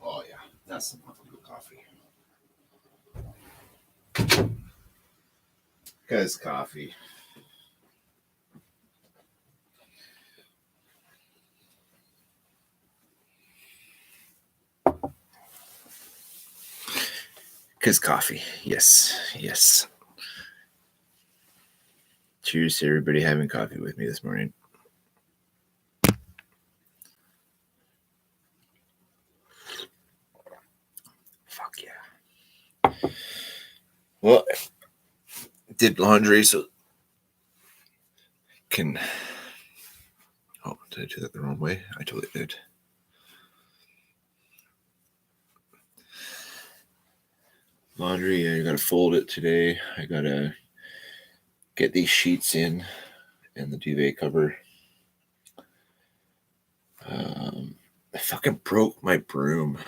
Oh yeah, that's some good coffee. Because coffee. Because coffee. Yes. Cheers to everybody having coffee with me this morning. Fuck yeah. Well, did laundry so can... Oh, did I do that the wrong way? I totally did. Laundry, I gotta fold it today. I gotta get these sheets in and the duvet cover. I fucking broke my broom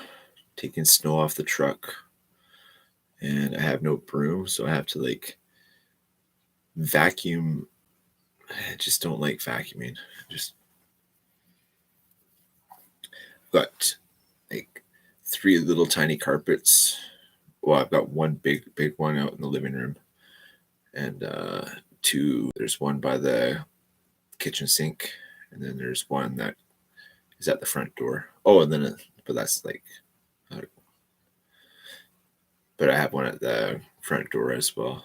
taking snow off the truck, and I have no broom, so I have to like vacuum. I just don't like vacuuming. Just got like 3 little tiny carpets. Well, I've got one big one out in the living room, and 2. There's one by the kitchen sink, and then there's one that is at the front door. Oh, and then but that's like, but I have one at the front door as well.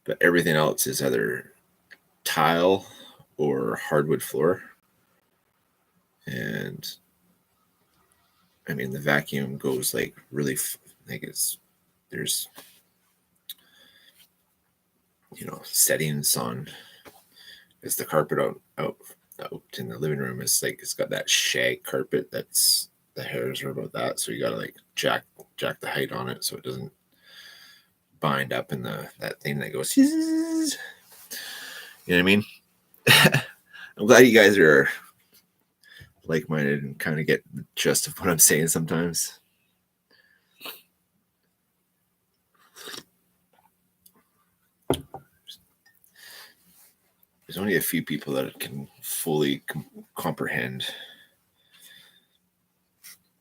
But everything else is either tile or hardwood floor, and I mean the vacuum goes like really like there's settings on. Is the carpet out in the living room is like it's got that shag carpet that's the hairs are about that, so you gotta like jack the height on it so it doesn't bind up in that thing that goes. You know what I mean? I'm glad you guys are like-minded and kind of get the gist of what I'm saying sometimes. There's only a few people that can fully comprehend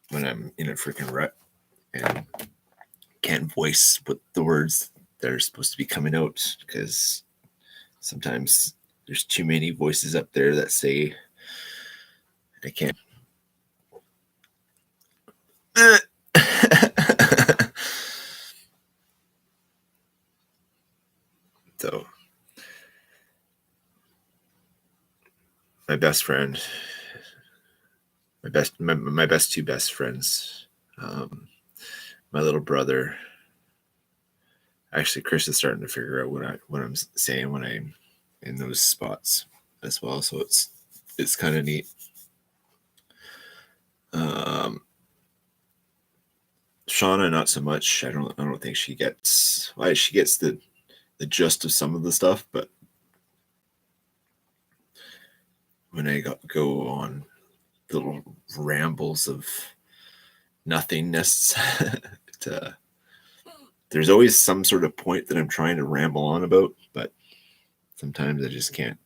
when I'm in a freaking rut and can't voice what the words that are supposed to be coming out, because sometimes there's too many voices up there that say I can't. So my best friend, my best two best friends, my little brother. Actually, Chris is starting to figure out what I'm saying when I'm in those spots as well. So it's kind of neat. Shauna, not so much. I don't think she gets. Well, she gets the gist of some of the stuff, but when I go on little rambles of nothingness, there's always some sort of point that I'm trying to ramble on about, but sometimes I just can't.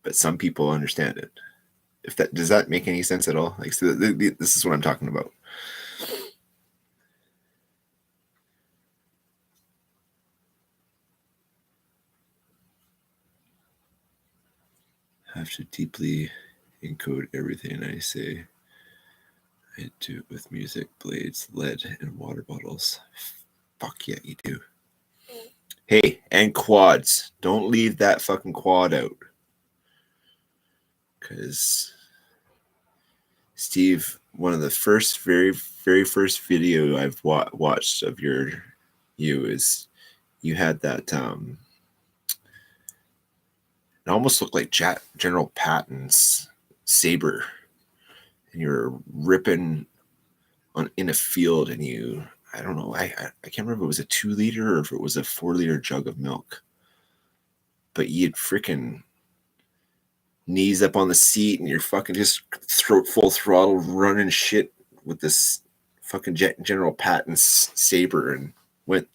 But some people understand it. If that does that make any sense at all? Like, so this is what I'm talking about. I have to deeply encode everything I say. I do it with music, blades, lead, and water bottles. Fuck yeah, you do. Hey, and quads. Don't leave that fucking quad out. Because Steve, one of the first, very, very first video I've watched of you is you had that it almost looked like General Patton's saber, and you were ripping in a field, and I don't know, I can't remember if it was a 2 liter or if it was a 4 liter jug of milk, but you'd freaking knees up on the seat and you're fucking just full throttle running shit with this fucking General Patton's saber, and went.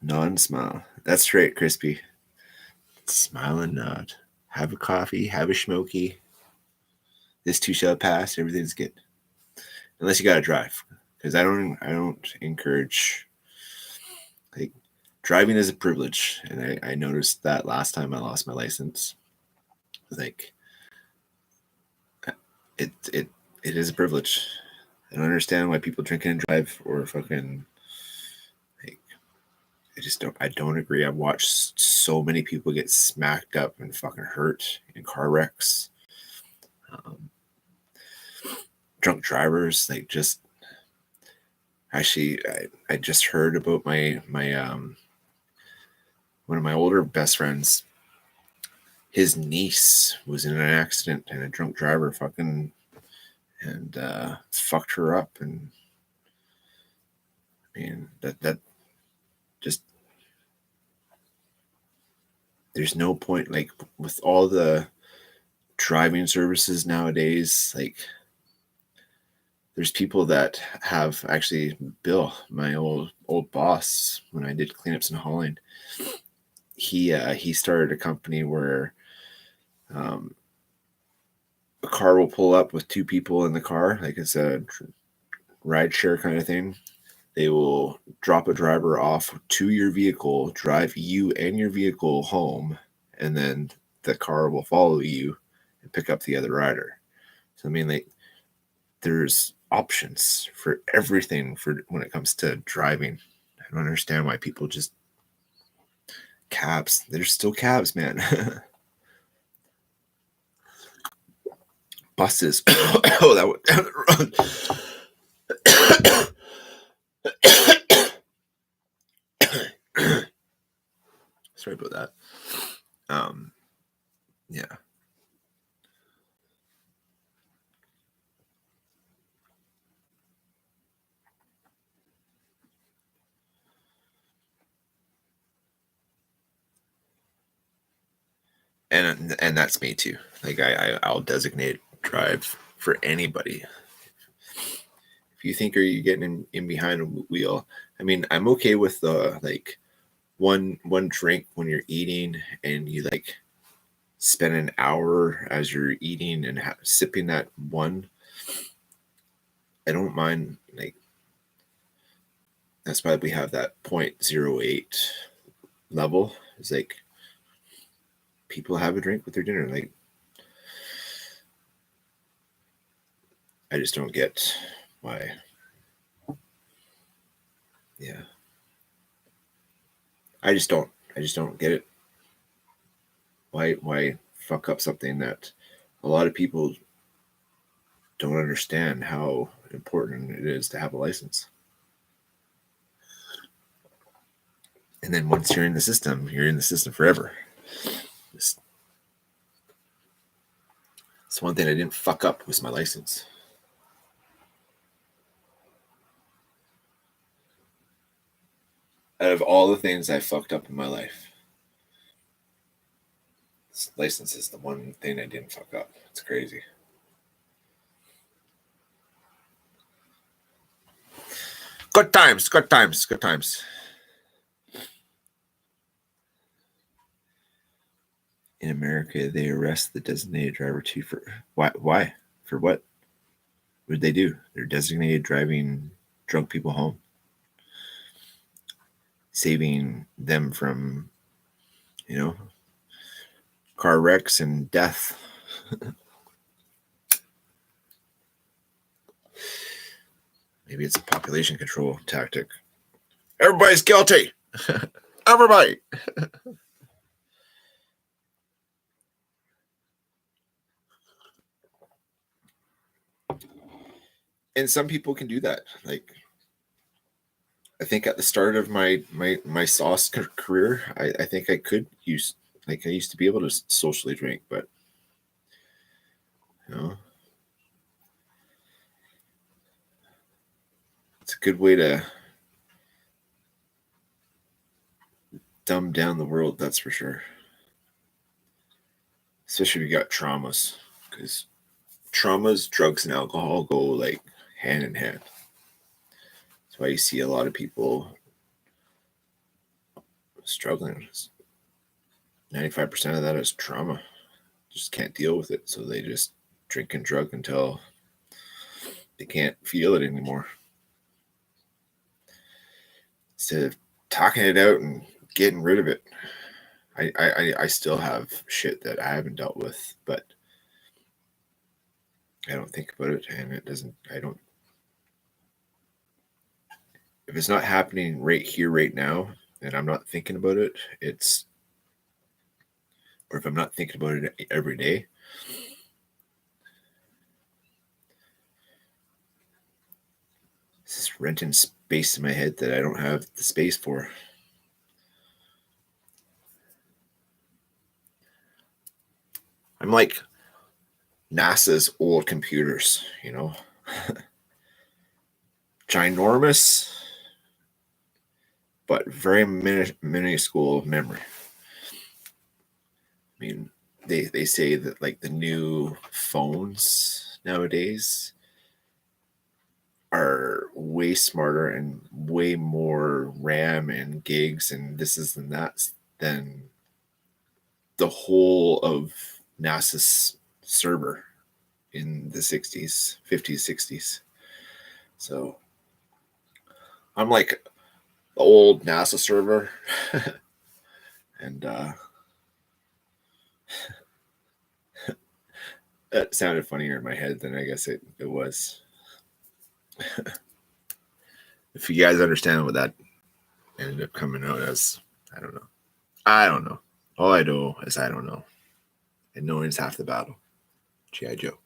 Nod and smile. That's right, Crispy. Smile and nod. Have a coffee, have a smoky. This too shall pass. Everything's good, unless you gotta drive. Because I don't encourage. Like, driving is a privilege, and I noticed that last time I lost my license. Like, it is a privilege. I don't understand why people drink and drive, or fucking, like, I don't agree. I've watched so many people get smacked up and fucking hurt in car wrecks. Drunk drivers, like, just actually, I just heard about my one of my older best friends. His niece was in an accident, and a drunk driver fucking fucked her up, and I mean that just, there's no point, like, with all the driving services nowadays, like, there's people that have, actually, Bill, my old boss, when I did cleanups and hauling, he started a company where a car will pull up with 2 people in the car, like it's a ride share kind of thing. They will drop a driver off to your vehicle, drive you and your vehicle home, and then the car will follow you and pick up the other rider. So, I mean, like, there's options for everything for when it comes to driving. I don't understand why people just cabs. There's still cabs, man. Buses. Oh, that went down the road. Sorry about that. Yeah. And that's me too. Like, I'll designate drive for anybody. If you think, are you getting in behind a wheel? I mean, I'm okay with the, like, one drink when you're eating and you, like, spend an hour as you're eating and sipping that one, I don't mind. Like, that's why we have that 0.08 level. It's like people have a drink with their dinner. Like, I just don't get why. Yeah. I just don't get it. Why fuck up something that a lot of people don't understand how important it is to have a license. And then once you're in the system, you're in the system forever. It's one thing I didn't fuck up was my license. Out of all the things I fucked up in my life, this license is the one thing I didn't fuck up. It's crazy. Good times, good times, good times. In America, they arrest the designated driver too for why? For what? What did they do? They're designated driving drunk people home, saving them from, car wrecks and death. Maybe it's a population control tactic. Everybody's guilty. Everybody. And some people can do that. Like, I think at the start of my sauce career, I think I could use, like, I used to be able to socially drink, but it's a good way to dumb down the world, that's for sure. Especially if you got traumas, because traumas, drugs, and alcohol go like hand in hand. That's why you see a lot of people struggling. 95% of that is trauma. Just can't deal with it, so they just drink and drug until they can't feel it anymore. Instead of talking it out and getting rid of it. I still have shit that I haven't dealt with, but I don't think about it, and it doesn't. If it's not happening right here, right now, and I'm not thinking about it, or if I'm not thinking about it every day, it's just renting space in my head that I don't have the space for. I'm like NASA's old computers, ginormous, but very minuscule memory. I mean, they say that like the new phones nowadays are way smarter and way more RAM and gigs and this is and that than the whole of NASA's server in the 60s, 50s, 60s. So I'm like the old NASA server. And that sounded funnier in my head than I guess it was. If you guys understand what that ended up coming out as, I don't know. All I know is I don't know. And knowing's half the battle. G.I. Joe.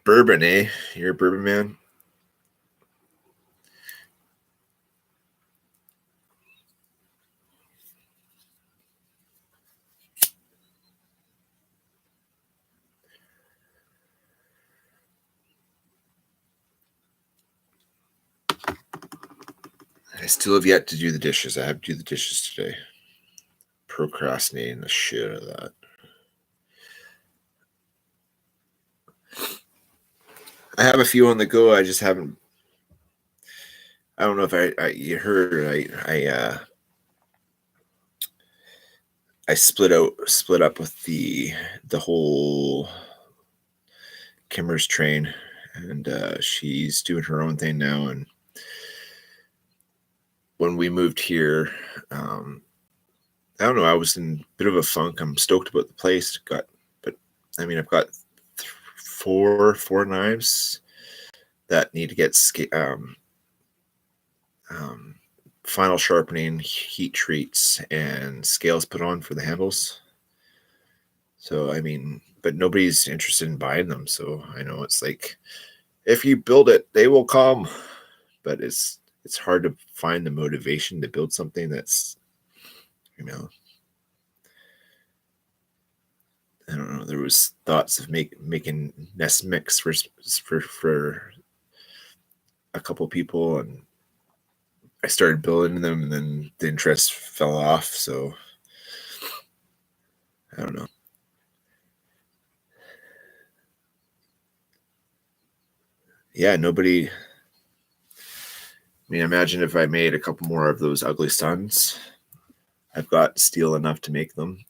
Bourbon, eh? You're a bourbon man? I still have yet to do the dishes. I have to do the dishes today. Procrastinating the shit out of that. I have a few on the go. I just haven't I don't know if you heard. I split up with the whole Kimmer's train, and she's doing her own thing now. And when we moved here, I don't know. I was in a bit of a funk. I'm stoked about the place. But I've got four knives that need to get final sharpening, heat treats, and scales put on for the handles. So but nobody's interested in buying them. So I know it's like, if you build it, they will come. But it's hard to find the motivation to build something that's, I don't know. There was thoughts of making nest mix for a couple people, and I started building them, and then the interest fell off. So I don't know. Yeah, nobody. Imagine if I made a couple more of those ugly suns. I've got steel enough to make them.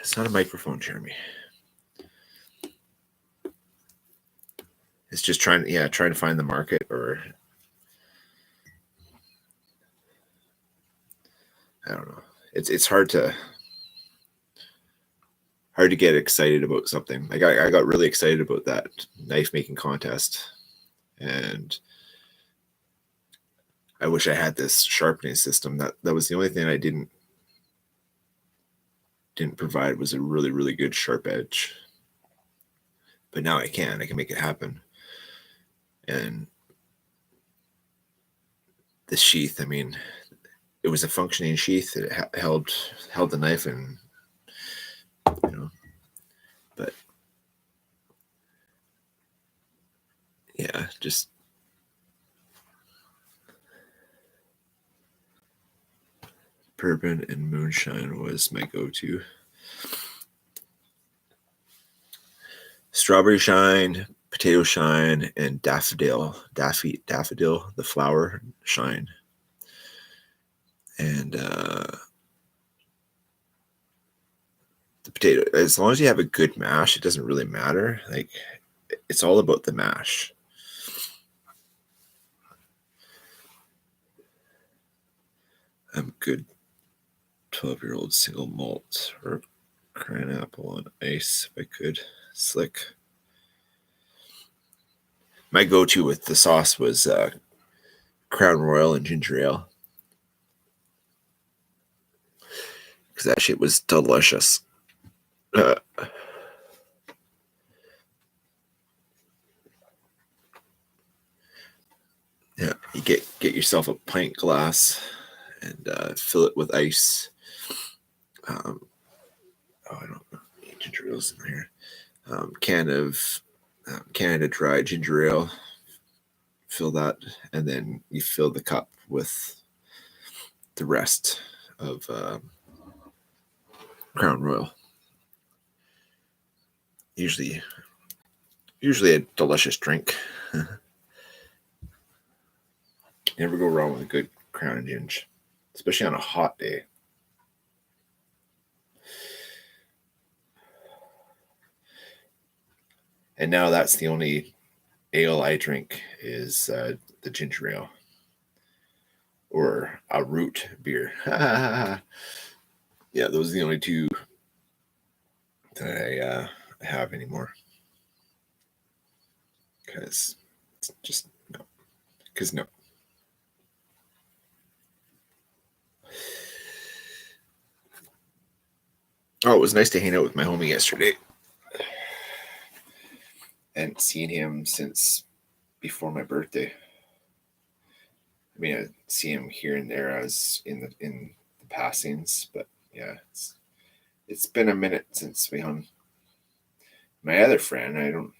It's not a microphone, Jeremy. It's just trying to find the market, or I don't know. It's hard to get excited about something. Like I got really excited about that knife making contest, and I wish I had this sharpening system. That was the only thing I didn't provide, was a really, really good sharp edge. But now I can make it happen. And the sheath, it was a functioning sheath. It held the knife, and but yeah, just bourbon and moonshine was my go-to. Strawberry shine, potato shine, and daffodil, the flower shine. And the potato, as long as you have a good mash, it doesn't really matter. Like, it's all about the mash. I'm good 12-year-old single malt or cran apple on ice if I could. Slick. My go-to with the sauce was Crown Royal and ginger ale, because that shit was delicious. Yeah, you get yourself a pint glass and fill it with ice. I don't know. Ginger ale's in here. Can of Canada Dry ginger ale. Fill that, and then you fill the cup with the rest of Crown Royal. Usually a delicious drink. Never go wrong with a good Crown and Ginge, especially on a hot day. And now that's the only ale I drink, is the ginger ale or a root beer. Yeah, those are the only two that I have anymore. Because just no. Because no. Oh, it was nice to hang out with my homie yesterday. And seen him since before my birthday. I see him here and there as in the passings, but yeah, it's been a minute since we hung. My other friend, I don't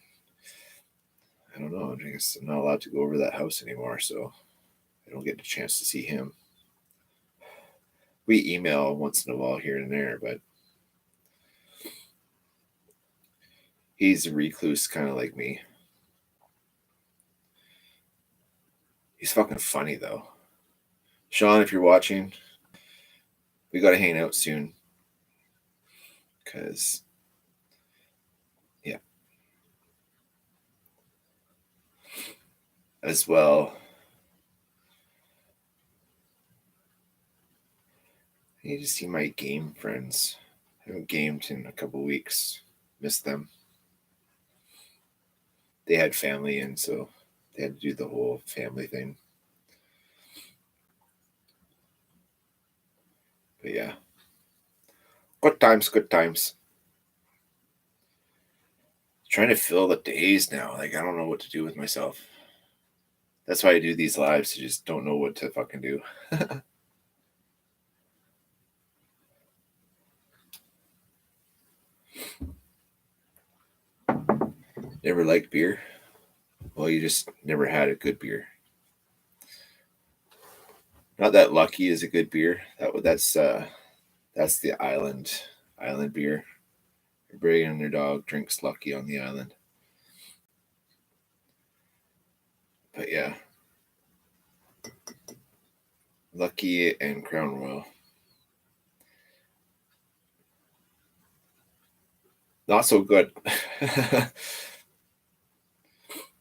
know. I guess I'm not allowed to go over to that house anymore, so I don't get a chance to see him. We email once in a while here and there, but he's a recluse, kind of like me. He's fucking funny though. Sean, if you're watching, we gotta hang out soon. Cause yeah. As well. I need to see my game friends. I haven't gamed in a couple weeks. Missed them. They had family, and so they had to do the whole family thing. But yeah. Good times, good times. Trying to fill the days now. Like, I don't know what to do with myself. That's why I do these lives. I just don't know what to fucking do. Never liked beer? Well, you just never had a good beer. Not that Lucky is a good beer. That's the island beer. Everybody and their dog drinks Lucky on the island. But yeah, Lucky and Crown Royal. Not so good.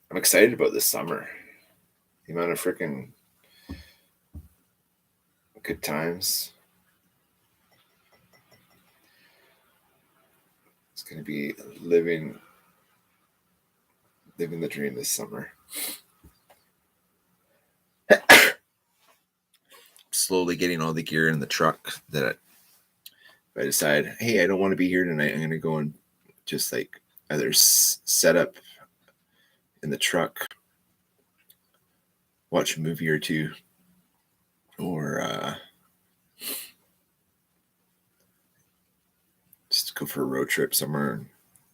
I'm excited about this summer. The amount of freaking good times. It's gonna be living the dream this summer. Slowly getting all the gear in the truck that if I decide, hey, I don't want to be here tonight, I'm going to go and just like either set up in the truck, watch a movie or two, or just go for a road trip somewhere and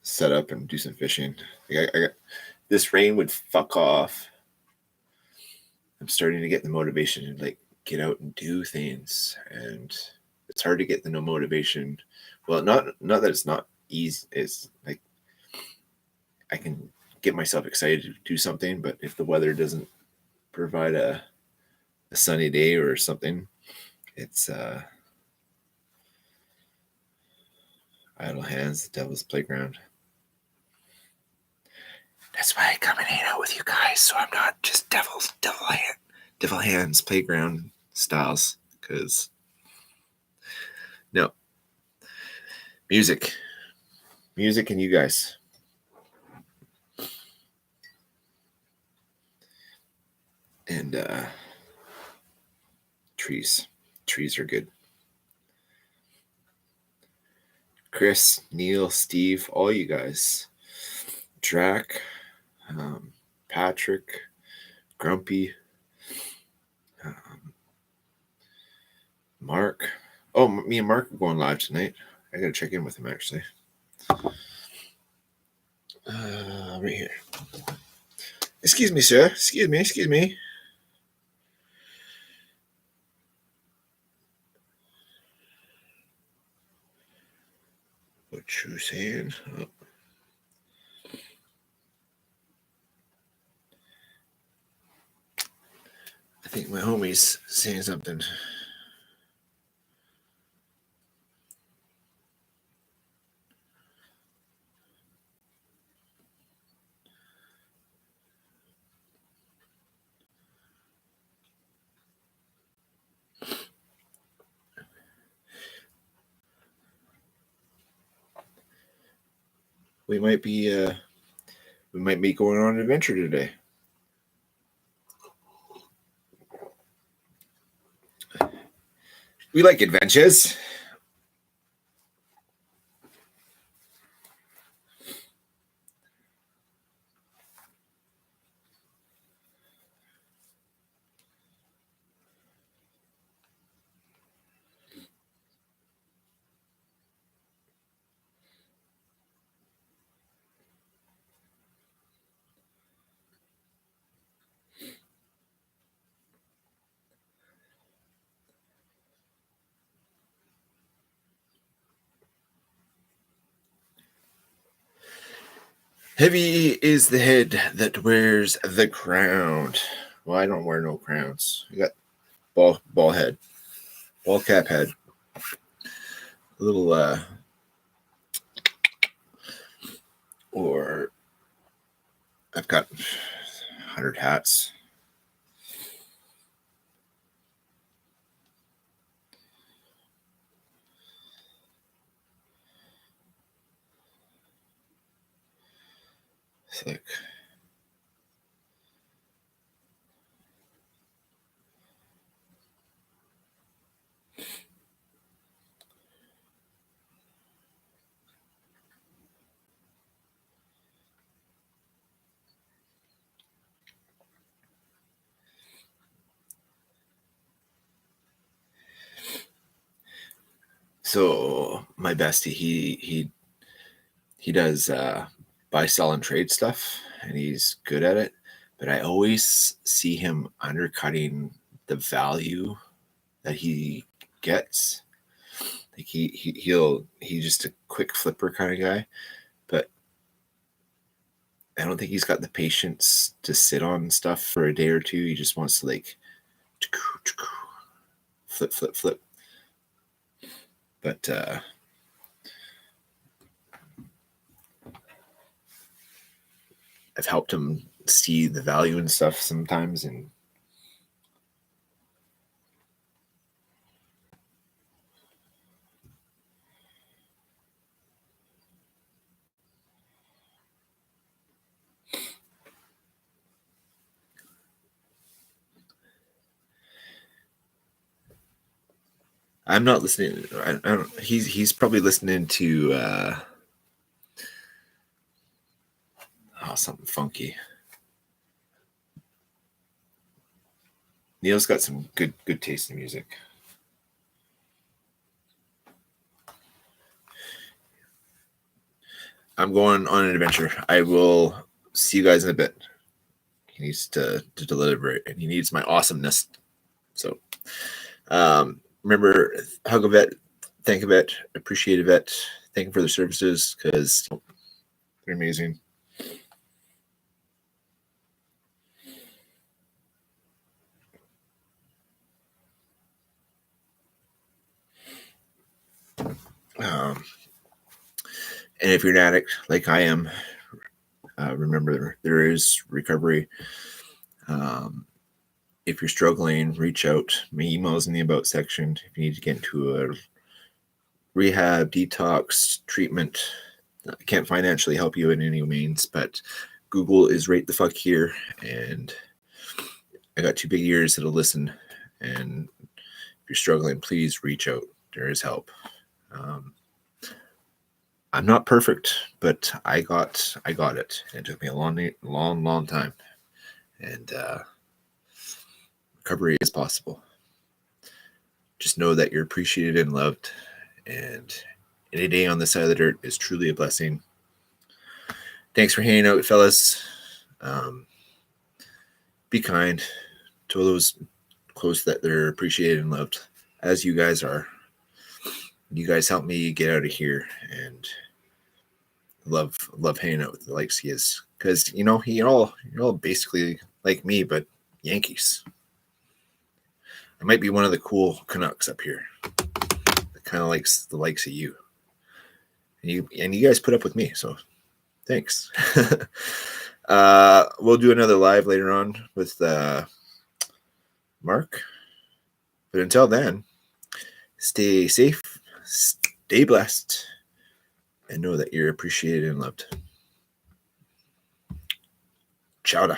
set up and do some fishing. Like I got, this rain would fuck off. I'm starting to get the motivation to like get out and do things, and it's hard to get the no motivation. Well, not that it's not easy. It's like I can get myself excited to do something, but if the weather doesn't provide a sunny day or something, it's idle hands, the devil's playground. That's why I come and hang out with you guys, so I'm not just devil hands playground styles. Because no, music, and you guys. And trees are good. Chris, Neil, Steve, all you guys. Drac, Patrick, Grumpy, Mark. Oh, me and Mark are going live tonight. I gotta check in with him actually. Right here. Excuse me, sir. Excuse me. What you saying? Oh. I think my homie's saying something. We might be going on an adventure today. We like adventures. Heavy is the head that wears the crown. Well, I don't wear no crowns. I got ball head, ball cap head, a little or I've got 100 hats. It's like so my bestie, he does buy, sell, and trade stuff, and he's good at it. But I always see him undercutting the value that he gets. Like he's just a quick flipper kind of guy, but I don't think he's got the patience to sit on stuff for a day or two. He just wants to like flip. But I've helped him see the value in stuff sometimes, and I'm not listening. I don't. He's probably listening to something funky. Neil's got some good taste in music. I'm going on an adventure. I will see you guys in a bit. He needs to deliver it, and he needs my awesomeness. So remember, hug a vet, thank a vet, appreciate a vet, thank them for their services because they're amazing. And if you're an addict like I am, remember there is recovery. If you're struggling, reach out. My email's in the about section. If you need to get into a rehab, detox, treatment, I can't financially help you in any means, but Google is right the fuck here, and I got 2 big ears that'll listen. And if you're struggling, please reach out. There is help. I'm not perfect, but I got it. It took me a long time, and recovery is possible. Just know that you're appreciated and loved, and any day on the side of the dirt is truly a blessing. Thanks for hanging out, fellas. Be kind to all those close that they're appreciated and loved, as you guys are. You guys help me get out of here, and love hanging out with the likes he is, because you're all basically like me, but Yankees. I might be one of the cool Canucks up here that kind of likes the likes of you, and you guys put up with me, so thanks. We'll do another live later on with Mark, but until then, stay safe, stay blessed, and know that you're appreciated and loved. Ciao.